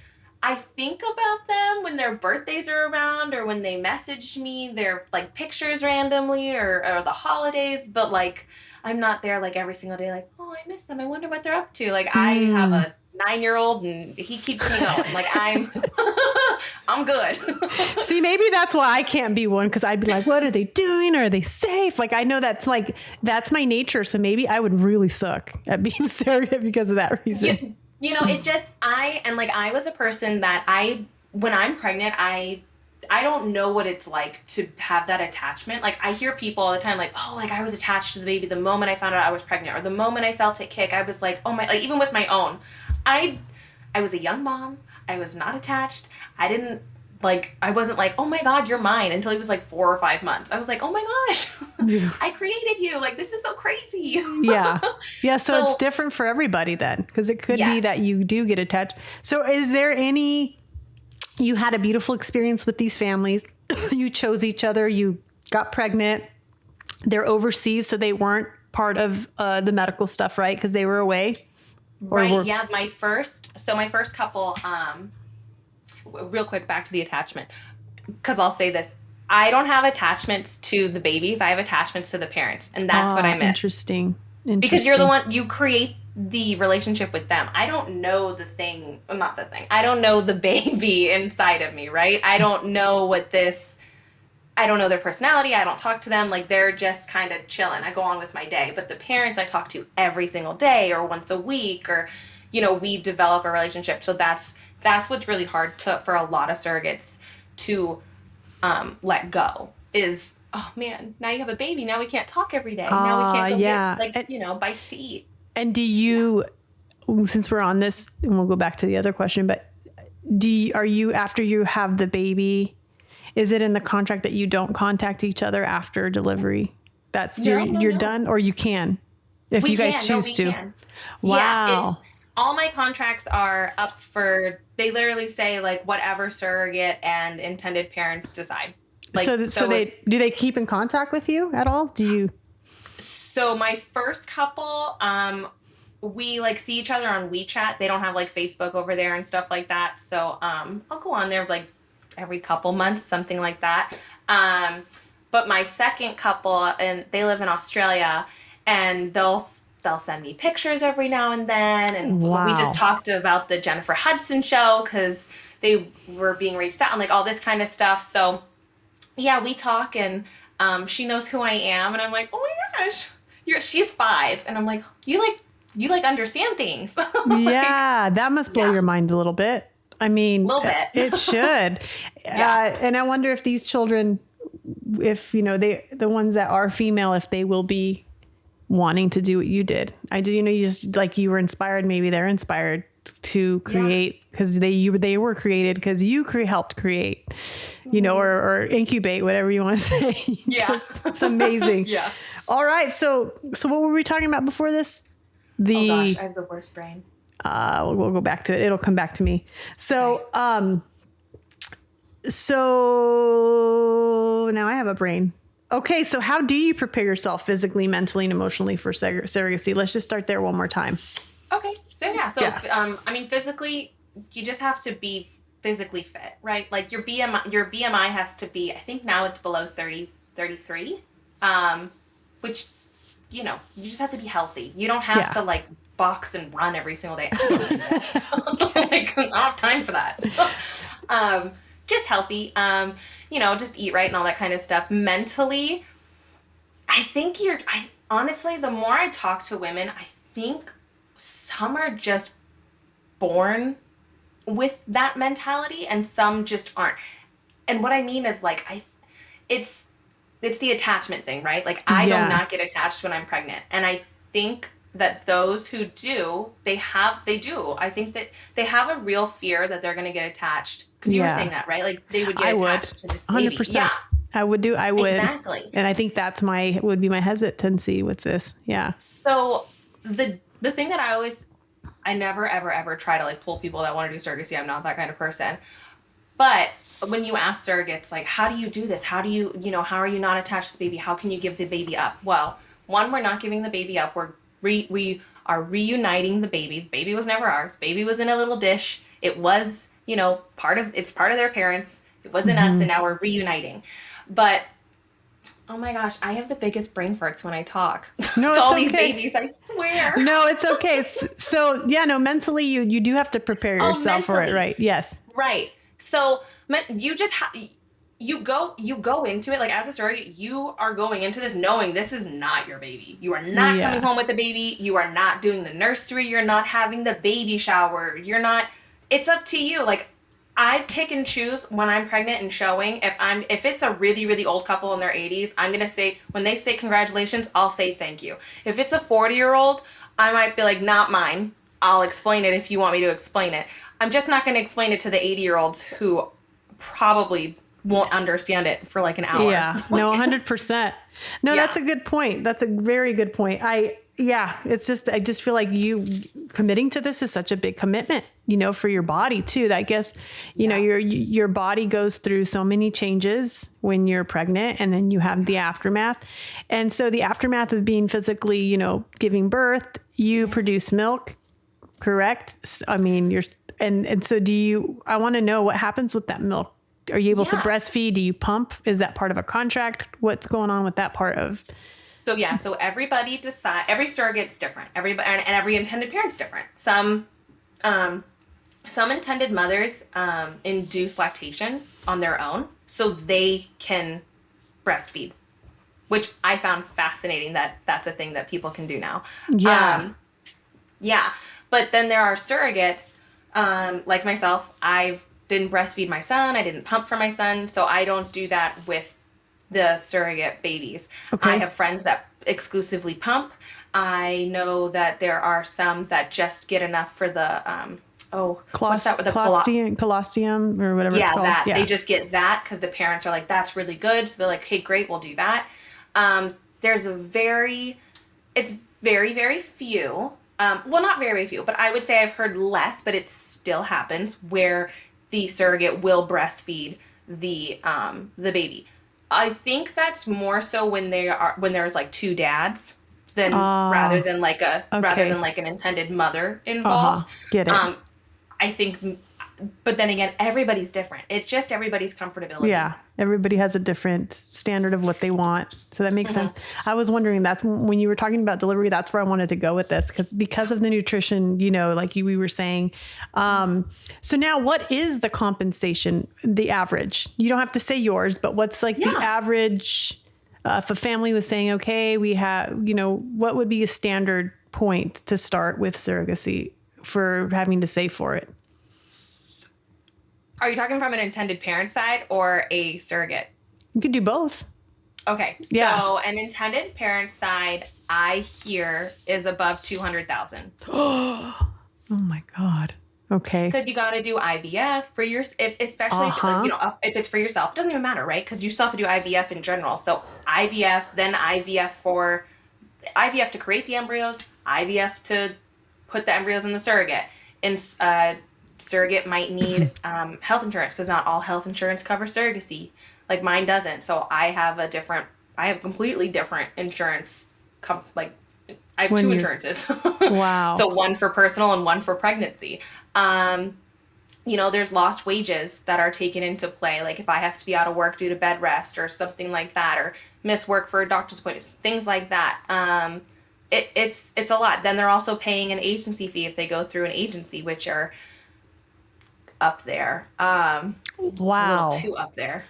Speaker 2: think about them when their birthdays are around or when they message me their like pictures randomly or the holidays, but like I'm not there like every single day like, oh, I miss them. I wonder what they're up to. Like I have a 9-year-old and he keeps me going. Like I'm good.
Speaker 1: See, maybe that's why I can't be one, because I'd be like, what are they doing? Are they safe? Like, I know that's my nature. So maybe I would really suck at being a surrogate because of that reason.
Speaker 2: I was a person that when I'm pregnant, I don't know what it's like to have that attachment. Like, I hear people all the time, like, oh, like I was attached to the baby the moment I found out I was pregnant, or the moment I felt it kick, I was like, oh my, like even with my own, I was a young mom. I was not attached. I wasn't like, oh my God, you're mine, until he was like 4 or 5 months. I was like, oh my gosh,
Speaker 1: Yeah.
Speaker 2: I created you. Like, this is so crazy.
Speaker 1: Yeah. Yeah. So it's different for everybody then, because it could be that you do get attached. So is there you had a beautiful experience with these families. You chose each other. You got pregnant. They're overseas, so they weren't part of the medical stuff, right? Because they were away.
Speaker 2: Right. Yeah. My first couple, real quick, back to the attachment, because I'll say this. I don't have attachments to the babies. I have attachments to the parents. And that's what I miss.
Speaker 1: Interesting.
Speaker 2: Because you're the one, you create the relationship with them. I don't know I don't know the baby inside of me, right? I don't know I don't know their personality. I don't talk to them. Like, they're just kind of chilling. I go on with my day. But the parents I talk to every single day or once a week, or, we develop a relationship. So that's what's really hard for a lot of surrogates to let go is, oh man, now you have a baby. Now we can't talk every day. Now we can't go get bites to eat.
Speaker 1: And do you, since we're on this, and we'll go back to the other question, but are you, after you have the baby, is it in the contract that you don't contact each other after delivery? You're done, or you can, if you guys choose to.
Speaker 2: Can.
Speaker 1: Wow.
Speaker 2: Yeah, all my contracts are up for, they literally say like whatever surrogate and intended parents decide. Like,
Speaker 1: so do they keep in contact with you at all?
Speaker 2: So my first couple, we like see each other on WeChat. They don't have like Facebook over there and stuff like that. So I'll go on there like every couple months, something like that. But my second couple, and they live in Australia, and they'll send me pictures every now and then. And we just talked about the Jennifer Hudson Show because they were being reached out and like all this kind of stuff. So yeah, we talk, and she knows who I am, and I'm like, oh my gosh, she's 5, and I'm like, you understand things.
Speaker 1: Yeah, that must blow your mind a little bit. I mean,
Speaker 2: a little bit.
Speaker 1: It should. Yeah. And I wonder if these children, if the ones that are female, if they will be wanting to do what you did. I do. You just like, you were inspired. Maybe they're inspired to create because they were created because you helped create. Or incubate, whatever you want to say.
Speaker 2: Yeah.
Speaker 1: It's amazing.
Speaker 2: Yeah.
Speaker 1: All right. So what were we talking about before this?
Speaker 2: Oh gosh, I have the worst brain.
Speaker 1: We'll go back to it. It'll come back to me. So, so now I have a brain. Okay. So how do you prepare yourself physically, mentally, and emotionally for surrogacy? Let's just start there one more time.
Speaker 2: Okay. Physically, you just have to be physically fit, right? Like your BMI has to be, I think now it's below 33, which, you just have to be healthy. You don't have to like box and run every single day. I don't have time for that. Just healthy, just eat right and all that kind of stuff. Mentally, I think honestly, the more I talk to women, I think some are just born with that mentality and some just aren't. And what I mean is like, it's the attachment thing, right? Like I do not get attached when I'm pregnant. And I think that those who do, they do. I think that they have a real fear that they're going to get attached. Because you were saying that, right? Like they would get attached to this baby.
Speaker 1: 100%.
Speaker 2: Yeah.
Speaker 1: I would.
Speaker 2: Exactly.
Speaker 1: And I think that's would be my hesitancy with this. Yeah.
Speaker 2: So the thing that I never, ever, ever try to like pull people that want to do surrogacy. I'm not that kind of person. But when you ask surrogates, like, how do you do this? How do you, how are you not attached to the baby? How can you give the baby up? Well, one, we're not giving the baby up. We are reuniting the baby. The baby was never ours. Baby was in a little dish. It was, part of their parents. It wasn't us, and now we're reuniting. But Oh my gosh, I have the biggest brain farts when I talk.
Speaker 1: No,
Speaker 2: To
Speaker 1: it's
Speaker 2: all
Speaker 1: okay.
Speaker 2: these babies, I swear.
Speaker 1: No, it's okay. So yeah, no, mentally you do have to prepare
Speaker 2: Oh,
Speaker 1: yourself for it,
Speaker 2: mentally.
Speaker 1: right? Yes.
Speaker 2: Right. So you just you go into it like as a surrogate, you are going into this knowing this is not your baby. You are not coming
Speaker 1: Yeah.
Speaker 2: home with a baby. You are not doing the nursery. You're not having the baby shower. You're not. It's up to you. Like I pick and choose when I'm pregnant and showing. If it's a really really old couple in their 80s, I'm gonna say when they say congratulations, I'll say thank you. If it's a 40-year-old, I might be like not mine. I'll explain it if you want me to explain it. I'm just not going to explain it to the 80-year-olds who probably won't understand it for like an hour.
Speaker 1: Yeah. No, 100%. No,
Speaker 2: Yeah.
Speaker 1: that's a good point. That's a very good point. It's just, I just feel like you committing to this is such a big commitment, for your body too. I guess, your body goes through so many changes when you're pregnant, and then you have the aftermath. And so the aftermath of being physically, giving birth, you produce milk, correct? I mean, and so I want to know what happens with that milk. Are you able to breastfeed? Do you pump? Is that part of a contract? What's going on with that part of?
Speaker 2: So everybody every surrogate's different. Everybody and every intended parent's different. Some intended mothers induce lactation on their own so they can breastfeed, which I found fascinating that that's a thing that people can do now.
Speaker 1: Yeah.
Speaker 2: Yeah. But then there are surrogates, like myself. I didn't breastfeed my son. I didn't pump for my son. So I don't do that with the surrogate babies.
Speaker 1: Okay.
Speaker 2: I have friends that exclusively pump. I know that there are some that just get enough for the, what's that with the
Speaker 1: colostium or whatever it's called.
Speaker 2: That. They just get that because the parents are like, that's really good. So they're like, hey, great, we'll do that. It's very, very few. Well, not very few, but I would say I've heard less, but it still happens where the surrogate will breastfeed the baby. I think that's more so when there's like two dads rather than like an intended mother involved.
Speaker 1: Get it.
Speaker 2: I think, but then again, everybody's different. It's just everybody's comfortability.
Speaker 1: Yeah. Everybody has a different standard of what they want. So that makes sense. I was wondering, that's when you were talking about delivery, that's where I wanted to go with this because of the nutrition, like we were saying. So now what is the compensation, the average? You don't have to say yours, but what's like the average, if a family was saying, okay, we have, what would be a standard point to start with surrogacy for having to save for it?
Speaker 2: Are you talking from an intended parent side or a surrogate?
Speaker 1: You could do both.
Speaker 2: Okay. So an intended parent side, I hear, is above 200,000.
Speaker 1: Oh my God. Okay.
Speaker 2: Because you got to do IVF for especially if it's for yourself. It doesn't even matter, right? Because you still have to do IVF in general. So IVF, then IVF to create the embryos, IVF to put the embryos in the surrogate. And surrogate might need health insurance because not all health insurance covers surrogacy. Like mine doesn't. So I have completely different insurance. I have two insurances.
Speaker 1: Wow.
Speaker 2: So one for personal and one for pregnancy. There's lost wages that are taken into play. Like if I have to be out of work due to bed rest or something like that, or miss work for a doctor's appointment, things like that. It's a lot. Then they're also paying an agency fee if they go through an agency, which are up there.
Speaker 1: Wow.
Speaker 2: A little too up there.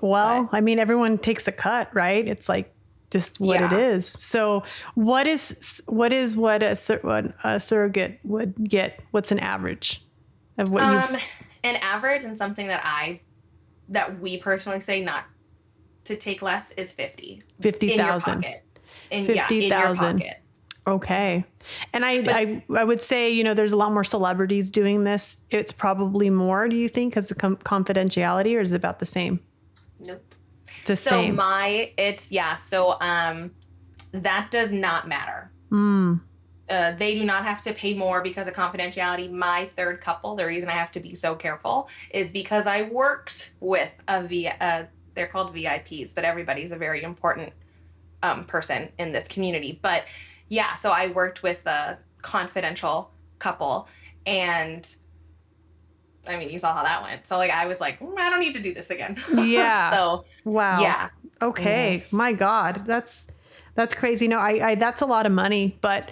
Speaker 1: Well, I mean, everyone takes a cut, right? It's like just what it is. So what a surrogate would get? What's an average of what
Speaker 2: an average and something that we personally say not to take less is
Speaker 1: 50,000.
Speaker 2: In your pocket.
Speaker 1: Okay. And I would say, there's a lot more celebrities doing this. It's probably more, do you think, because of confidentiality, or is it about the same?
Speaker 2: Nope.
Speaker 1: The same.
Speaker 2: So that does not matter. They do not have to pay more because of confidentiality. My third couple, the reason I have to be so careful is because I worked with they're called VIPs, but everybody's a very important person in this community. But yeah, so I worked with a confidential couple, and I mean, you saw how that went. So I was like, I don't need to do this again.
Speaker 1: Yeah.
Speaker 2: So
Speaker 1: wow.
Speaker 2: Yeah.
Speaker 1: Okay.
Speaker 2: Yes.
Speaker 1: My God. That's crazy. No, I that's a lot of money, but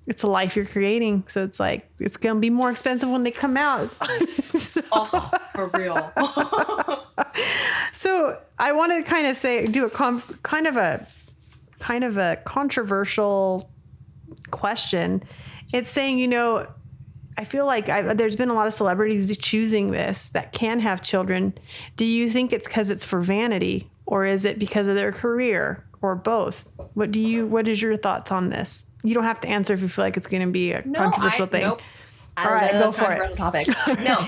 Speaker 1: it's a life you're creating. So it's like, it's going to be more expensive when they come out.
Speaker 2: Oh, for real.
Speaker 1: So I want to kind of do a kind of a controversial question. It's saying, I feel like there's been a lot of celebrities choosing this that can have children. Do you think it's because it's for vanity, or is it because of their career, or both? What is your thoughts on this? You don't have to answer if you feel like it's going to be a controversial thing.
Speaker 2: Nope.
Speaker 1: All right, go for it.
Speaker 3: Topics. No,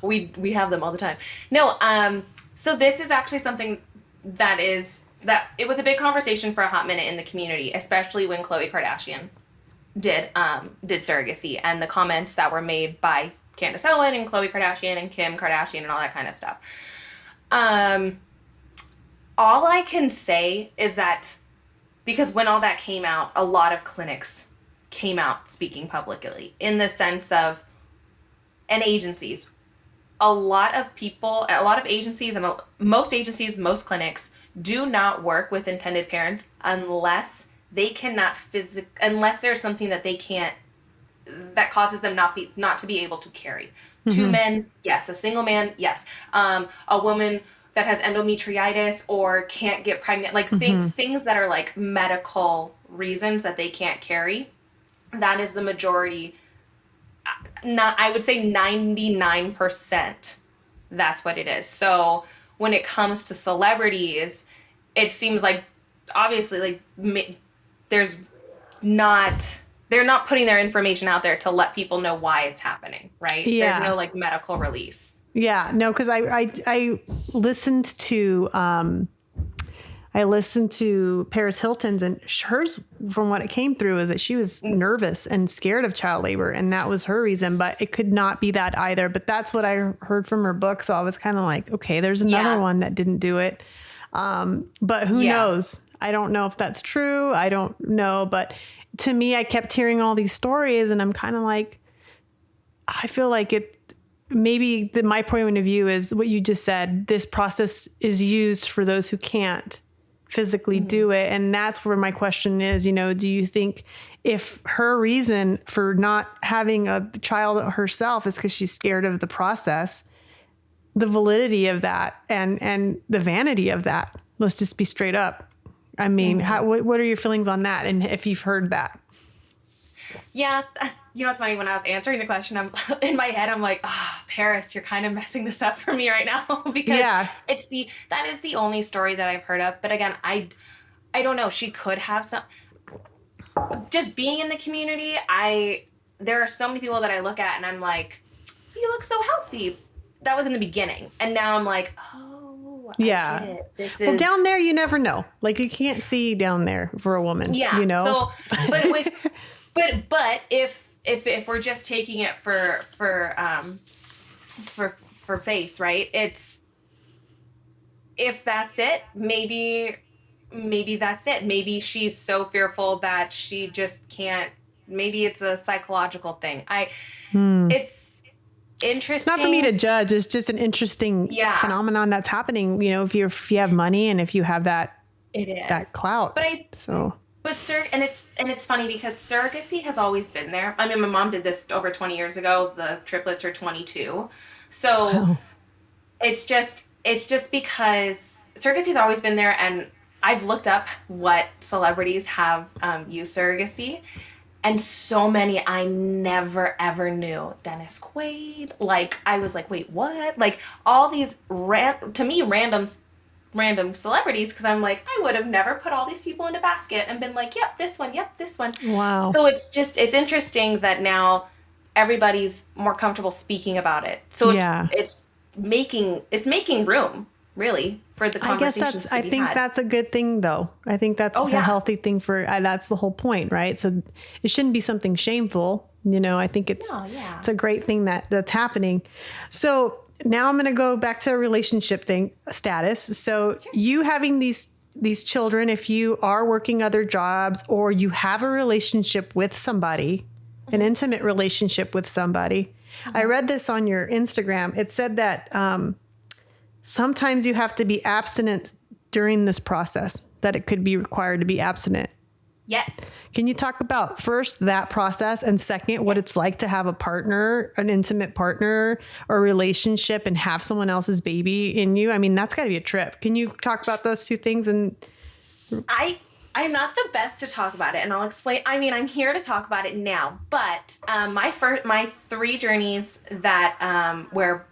Speaker 3: we have them all the time. No,
Speaker 2: So this is actually something that it was a big conversation for a hot minute in the community, especially when Khloe Kardashian did surrogacy, and the comments that were made by Candace Owen and Khloe Kardashian and Kim Kardashian and all that kind of stuff. All I can say is that because when all that came out, a lot of clinics came out speaking publicly in the sense of, and agencies, a lot of agencies and most clinics do not work with intended parents unless unless there's something that they can't, that causes them not to be able to carry. Mm-hmm. 2 men, yes. A single man, yes. A woman that has endometritis or can't get pregnant, like things that are like medical reasons that they can't carry. That is the majority. I would say 99%. That's what it is. So when it comes to celebrities, it seems like obviously like they're not putting their information out there to let people know why it's happening, right?
Speaker 1: Yeah.
Speaker 2: There's no like medical release.
Speaker 1: Yeah, no, because I listened to Paris Hilton's, and hers, from what it came through, is that she was nervous and scared of child labor, and that was her reason. But it could not be that either. But that's what I heard from her book, so I was kind of like, okay, there's another one that didn't do it. But who knows? I don't know if that's true. I don't know. But to me, I kept hearing all these stories, and I'm kind of like, I feel like my point of view is what you just said. This process is used for those who can't physically do it. And that's where my question is, do you think if her reason for not having a child herself is because she's scared of the process, the validity of that and the vanity of that, let's just be straight up. I mean, what are your feelings on that? And if you've heard that?
Speaker 2: Yeah. It's funny, when I was answering the question, in my head, I'm like, Paris, you're kind of messing this up for me right now because that is the only story that I've heard of. But again, I don't know. She could have some, just being in the community. There are so many people that I look at and I'm like, you look so healthy. That was in the beginning. And now I'm like, I get it. This is,
Speaker 1: well, down there, you never know. Like, you can't see down there for a woman,
Speaker 2: So, but if we're just taking it for face, right? It's, if that's it, maybe that's it. Maybe she's so fearful that she just can't. Maybe it's a psychological thing. It's interesting.
Speaker 1: It's not for me to judge. It's just an interesting phenomenon that's happening. If you have money and if you have that,
Speaker 2: it is
Speaker 1: that clout.
Speaker 2: But it's funny because surrogacy has always been there. I mean, my mom did this over 20 years ago. The triplets are 22. So it's just because surrogacy's always been there, and I've looked up what celebrities have used surrogacy, and so many I never ever knew. Dennis Quaid, like I was like, wait, what? Like all these random celebrities, because I'm like, I would have never put all these people in a basket and been like, yep, this one.
Speaker 1: Wow.
Speaker 2: So it's interesting that now everybody's more comfortable speaking about it. So it's making room, really, for the conversations to be had.
Speaker 1: I think that's a good thing, though. I think that's a healthy thing that's the whole point, right? So it shouldn't be something shameful. I think it's a great thing that's happening. So now I'm going to go back to a relationship status. So you having these children, if you are working other jobs or you have a relationship with somebody, an intimate relationship with somebody. I read this on your Instagram. It said that sometimes you have to be abstinent during this process, that it could be required to be abstinent.
Speaker 2: Yes.
Speaker 1: Can you talk about first that process and second, what it's like to have a partner, an intimate partner or relationship and have someone else's baby in you? I mean, that's gotta be a trip. Can you talk about those two things? And
Speaker 2: I'm not the best to talk about it, and I'll explain. I mean, I'm here to talk about it now, but my 3 journeys that where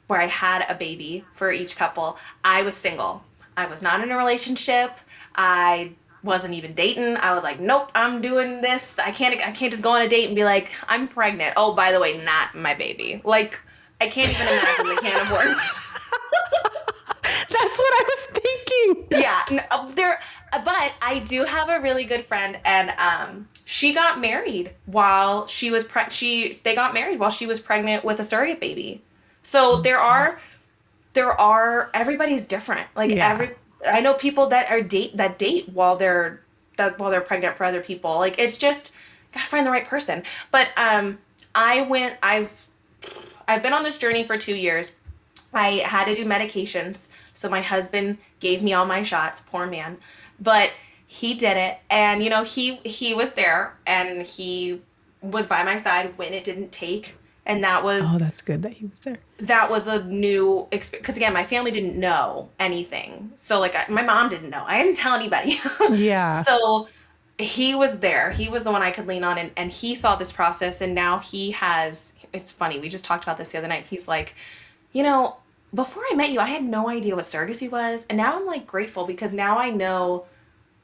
Speaker 2: I had a baby for each couple, I was single. I was not in a relationship. I wasn't even dating. I was like, nope, I'm doing this. I can't just go on a date and be like, I'm pregnant. Oh, by the way, not my baby. Like, I can't even imagine the can of worms.
Speaker 1: that's what I was thinking.
Speaker 2: Yeah, but I do have a really good friend, and she got married while she was they got married while she was pregnant with a surrogate baby. So there are everybody's different. Like I know people that date while they're pregnant for other people. Like, it's just gotta find the right person. But I've been on this journey for 2 years. I had to do medications, so my husband gave me all my shots. Poor man, but he did it, and he was there, and he was by my side when it didn't take. And that was...
Speaker 1: Oh, that's good that he was there.
Speaker 2: That was a new experience. Because, again, my family didn't know anything. So, like, my mom didn't know. I didn't tell anybody.
Speaker 1: Yeah.
Speaker 2: So, he was there. He was the one I could lean on. And he saw this process. And now he has... It's funny. We just talked about this the other night. He's like, before I met you, I had no idea what surrogacy was. And now I'm, like, grateful. Because now I know,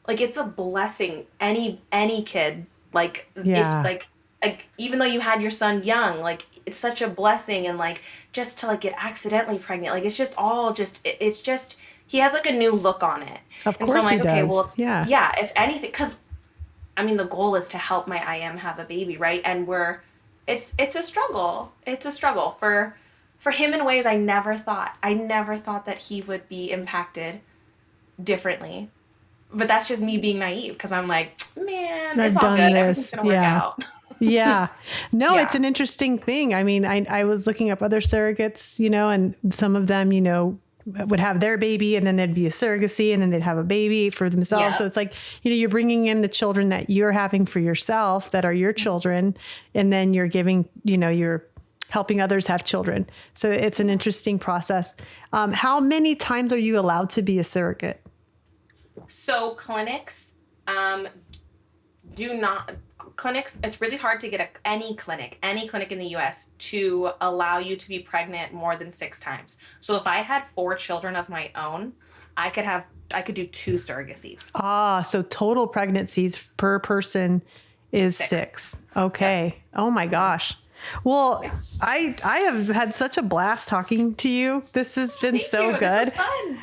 Speaker 2: like, it's a blessing. Any kid, like,
Speaker 1: yeah.
Speaker 2: Like, even though you had your son young, like, it's such a blessing. And, like, just to, like, get accidentally pregnant, like, it's just all just, it's just, he has, like, a new look on it.
Speaker 1: Of
Speaker 2: and
Speaker 1: course
Speaker 2: so I'm like,
Speaker 1: he
Speaker 2: okay,
Speaker 1: does.
Speaker 2: well,
Speaker 1: yeah,
Speaker 2: if anything, because, I mean, the goal is to help my IM have a baby, right? And it's a struggle. It's a struggle for him in ways I never thought that he would be impacted differently. But that's just me being naive, because I'm like, man, it's all good. Everything's going to work out.
Speaker 1: Yeah. No,
Speaker 2: Yeah.
Speaker 1: It's an interesting thing. I mean, I was looking up other surrogates, and some of them, would have their baby, and then there'd be a surrogacy, and then they'd have a baby for themselves.
Speaker 2: Yeah.
Speaker 1: So it's like, you're bringing in the children that you're having for yourself that are your children. And then you're giving, you're helping others have children. So it's an interesting process. How many times are you allowed to be a surrogate?
Speaker 2: So clinics, it's really hard to get any clinic in the US to allow you to be pregnant more than 6 times. So if I had 4 children of my own, I could do 2 surrogacies.
Speaker 1: So total pregnancies per person is 6. Okay. Yeah. Oh my gosh. Well, yeah. I have had such a blast talking to you. This has been so good.
Speaker 2: This was fun.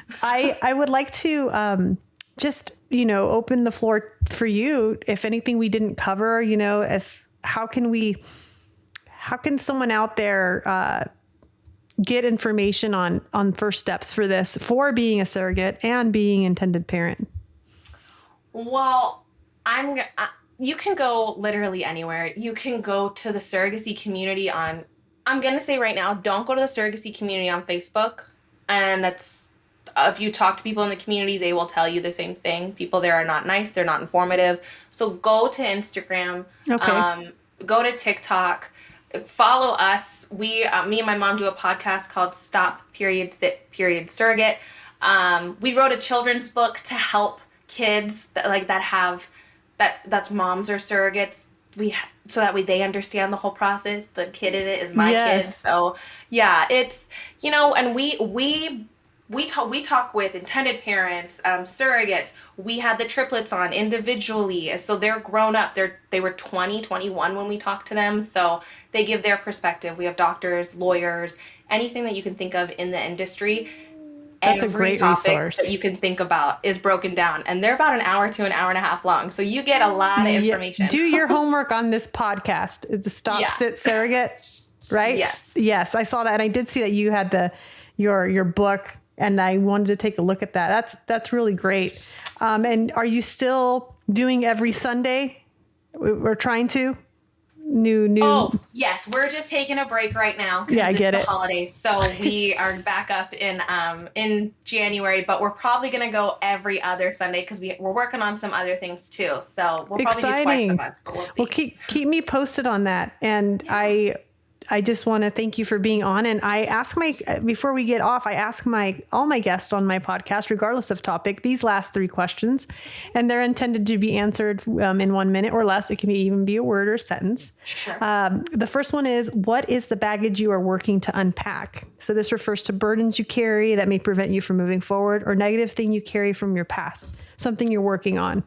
Speaker 1: I would like to just, open the floor for you. If anything we didn't cover, how can someone out there get information on first steps for this, for being a surrogate and being intended parent?
Speaker 2: Well, you can go literally anywhere. You can go to the surrogacy community I'm going to say right now, don't go to the surrogacy community on Facebook. And if you talk to people in the community, they will tell you the same thing. People there are not nice. They're not informative. So go to Instagram.
Speaker 1: Okay.
Speaker 2: Go to TikTok. Follow us. Me and my mom do a podcast called Stop, Sit, Surrogate. We wrote a children's book to help kids that's moms or surrogates. So that way they understand the whole process. The kid in it is my kid. So yeah, it's, and we talk with intended parents, surrogates. We had the triplets on individually. So they're grown up. They were 20, 21 when we talked to them. So they give their perspective. We have doctors, lawyers, anything that you can think of in the industry.
Speaker 1: That's a great resource
Speaker 2: that you can think about is broken down, and they're about an hour to an hour and a half long. So you get a lot of information.
Speaker 1: Do your homework on this podcast. It's the Stop, Sit, Surrogate, right?
Speaker 2: Yes.
Speaker 1: Yes. I saw that. And I did see that you had your book, and I wanted to take a look at that. That's really great. And are you still doing every Sunday? We're trying to? new.
Speaker 2: Oh, yes. We're just taking a break right now.
Speaker 1: Yeah, I
Speaker 2: it's
Speaker 1: get
Speaker 2: the
Speaker 1: it.
Speaker 2: holidays. So we are back up in January, but we're probably going to go every other Sunday because we're working on some other things too. So we'll probably do twice a month, but we'll see.
Speaker 1: Well, keep me posted on that. And I just want to thank you for being on. And I ask before we get off, I ask all my guests on my podcast, regardless of topic, these last 3 questions, and they're intended to be answered in 1 minute or less. It can even be a word or a sentence.
Speaker 2: Sure.
Speaker 1: The first one is, what is the baggage you are working to unpack? So this refers to burdens you carry that may prevent you from moving forward, or negative thing you carry from your past, something you're working on.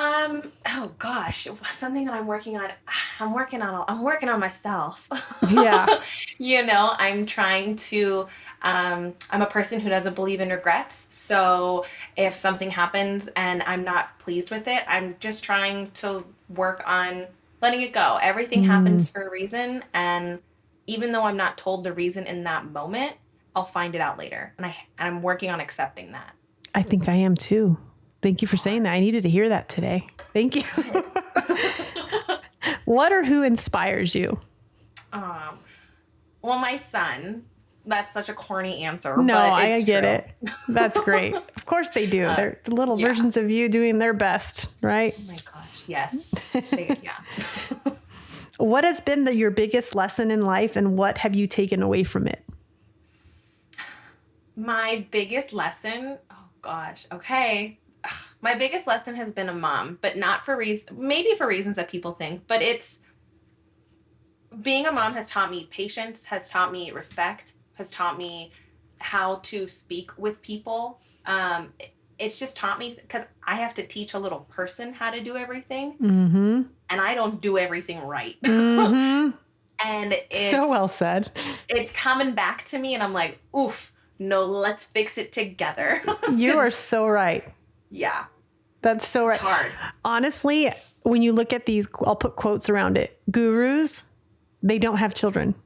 Speaker 2: Oh gosh, something that I'm working on. I'm working on myself.
Speaker 1: Yeah.
Speaker 2: I'm trying to, I'm a person who doesn't believe in regrets. So if something happens and I'm not pleased with it, I'm just trying to work on letting it go. Everything happens for a reason. And even though I'm not told the reason in that moment, I'll find it out later. And I'm working on accepting that.
Speaker 1: I think I am too. Thank you for saying that. I needed to hear that today. Thank you. What or who inspires you?
Speaker 2: Well, my son. That's such a corny answer.
Speaker 1: No,
Speaker 2: but
Speaker 1: I get
Speaker 2: true.
Speaker 1: it. That's great. Of course they do. They're the little versions of you doing their best, right?
Speaker 2: Oh my gosh, yes. Yeah.
Speaker 1: What has been your biggest lesson in life, and what have you taken away from it?
Speaker 2: My biggest lesson, oh gosh, okay. My biggest lesson has been a mom, but not for maybe for reasons that people think, but being a mom has taught me patience, has taught me respect, has taught me how to speak with people. It's just taught me, because I have to teach a little person how to do everything, and I don't do everything right. And it's
Speaker 1: so well said.
Speaker 2: It's coming back to me, and I'm like, oof, no, let's fix it together.
Speaker 1: You are so right.
Speaker 2: Yeah.
Speaker 1: That's so right.
Speaker 2: It's hard.
Speaker 1: Honestly, when you look at these, I'll put quotes around it. Gurus, they don't have children.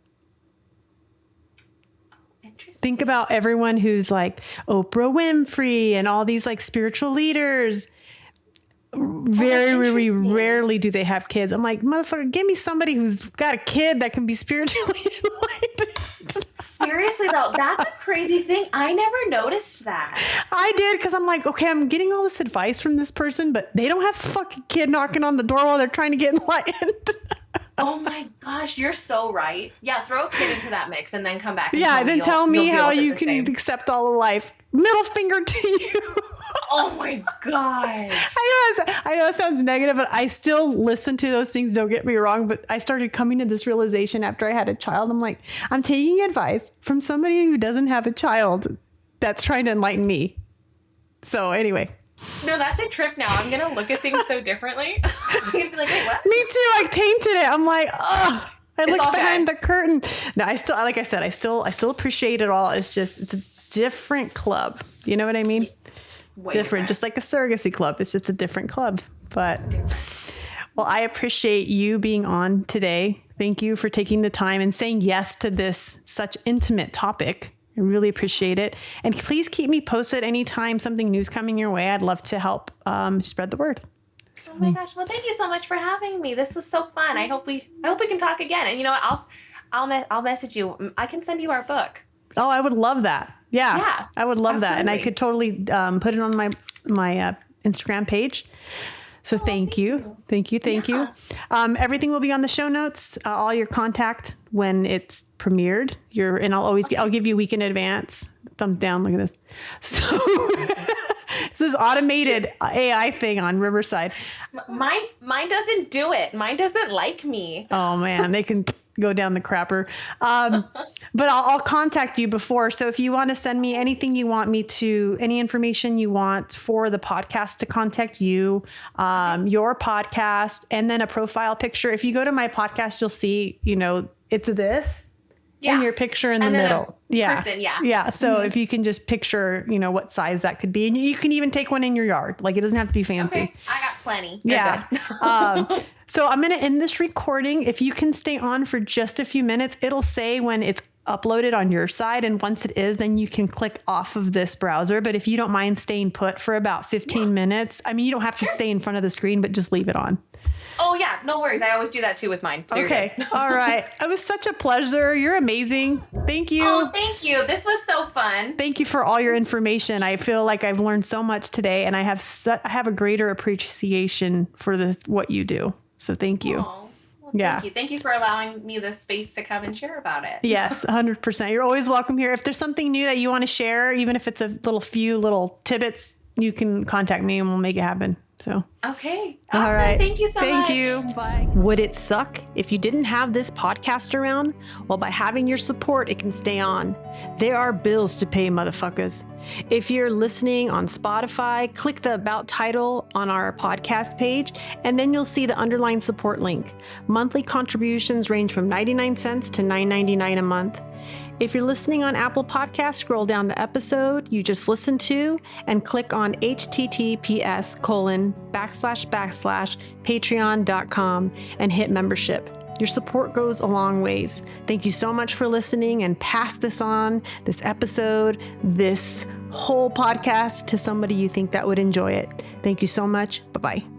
Speaker 2: Interesting.
Speaker 1: Think about everyone who's like Oprah Winfrey and all these like spiritual leaders. Very rarely do they have kids. I'm like, motherfucker, give me somebody who's got a kid that can be spiritually enlightened.
Speaker 2: Seriously though, that's a crazy thing. I never noticed that.
Speaker 1: I did, because I'm like, okay, I'm getting all this advice from this person, but they don't have a fucking kid knocking on the door while they're trying to get enlightened.
Speaker 2: Oh my gosh, you're so right. Yeah, throw a kid into that mix and then come back.
Speaker 1: And tell me how you can accept all of life. Middle finger to you.
Speaker 2: Oh my gosh.
Speaker 1: I know it sounds negative, but I still listen to those things. Don't get me wrong. But I started coming to this realization after I had a child. I'm like, I'm taking advice from somebody who doesn't have a child that's trying to enlighten me. So anyway.
Speaker 2: No, that's a trip now. I'm going to look at things so differently. Like, wait, what?
Speaker 1: Me too. I tainted it. I'm like, ugh. I looked behind the curtain. No, I still, like I said, I still appreciate it all. It's a different club. You know what I mean? Different, just like a surrogacy club. It's just a different club. But, well, I appreciate you being on today. Thank you for taking the time and saying yes to this such intimate topic. I really appreciate it. And please keep me posted anytime something new's coming your way. I'd love to help spread the word.
Speaker 2: Oh my gosh. Well, thank you so much for having me. This was so fun. I hope we can talk again. And you know what? I'll message you. I can send you our book.
Speaker 1: Oh, I would love that. Yeah. I would love that. And I could totally put it on my Instagram page. So thank you. Thank you. Everything will be on the show notes, all your contact when it's premiered. I'll give you a week in advance. Thumbs down. Look at this. So this is automated AI thing on Riverside.
Speaker 2: Mine doesn't do it. Mine doesn't like me.
Speaker 1: Oh man, they can go down the crapper. But I'll contact you before. So if you want to send me anything you want me to, any information you want for the podcast to contact you, your podcast, and then a profile picture. If you go to my podcast, you'll see, it's this and your picture in the middle.
Speaker 2: Person,
Speaker 1: Yeah. So if you can just picture, what size that could be, and you can even take one in your yard. Like, it doesn't have to be fancy.
Speaker 2: Okay. I got plenty.
Speaker 1: Yeah. So I'm going to end this recording. If you can stay on for just a few minutes, it'll say when it's upload it on your side. And once it is, then you can click off of this browser. But if you don't mind staying put for about 15 minutes, I mean, you don't have to stay in front of the screen, but just leave it on.
Speaker 2: Oh yeah, no worries. I always do that too with mine. So
Speaker 1: Okay. All right. It was such a pleasure. You're amazing. Thank you.
Speaker 2: Oh, thank you. This was so fun.
Speaker 1: Thank you for all your information. I feel like I've learned so much today, and I have a greater appreciation for what you do. So thank you.
Speaker 2: Oh, well,
Speaker 1: Yeah.
Speaker 2: Thank you. Thank you for allowing me the space to come and share about it.
Speaker 1: Yes, 100%. You're always welcome here. If there's something new that you want to share, even if it's a few little tidbits, you can contact me and we'll make it happen. So.
Speaker 2: Okay. Awesome.
Speaker 1: All right.
Speaker 2: Thank you so much.
Speaker 1: Thank you. Bye. Would it suck if you didn't have this podcast around? Well, by having your support, it can stay on. There are bills to pay, motherfuckers. If you're listening on Spotify, click the About title on our podcast page, and then you'll see the underlying support link. Monthly contributions range from 99 cents to $9.99 a month. If you're listening on Apple Podcasts, scroll down the episode you just listened to and click on https://patreon.com and hit membership. Your support goes a long ways. Thank you so much for listening, and pass this on, this episode, this whole podcast to somebody you think that would enjoy it. Thank you so much. Bye-bye.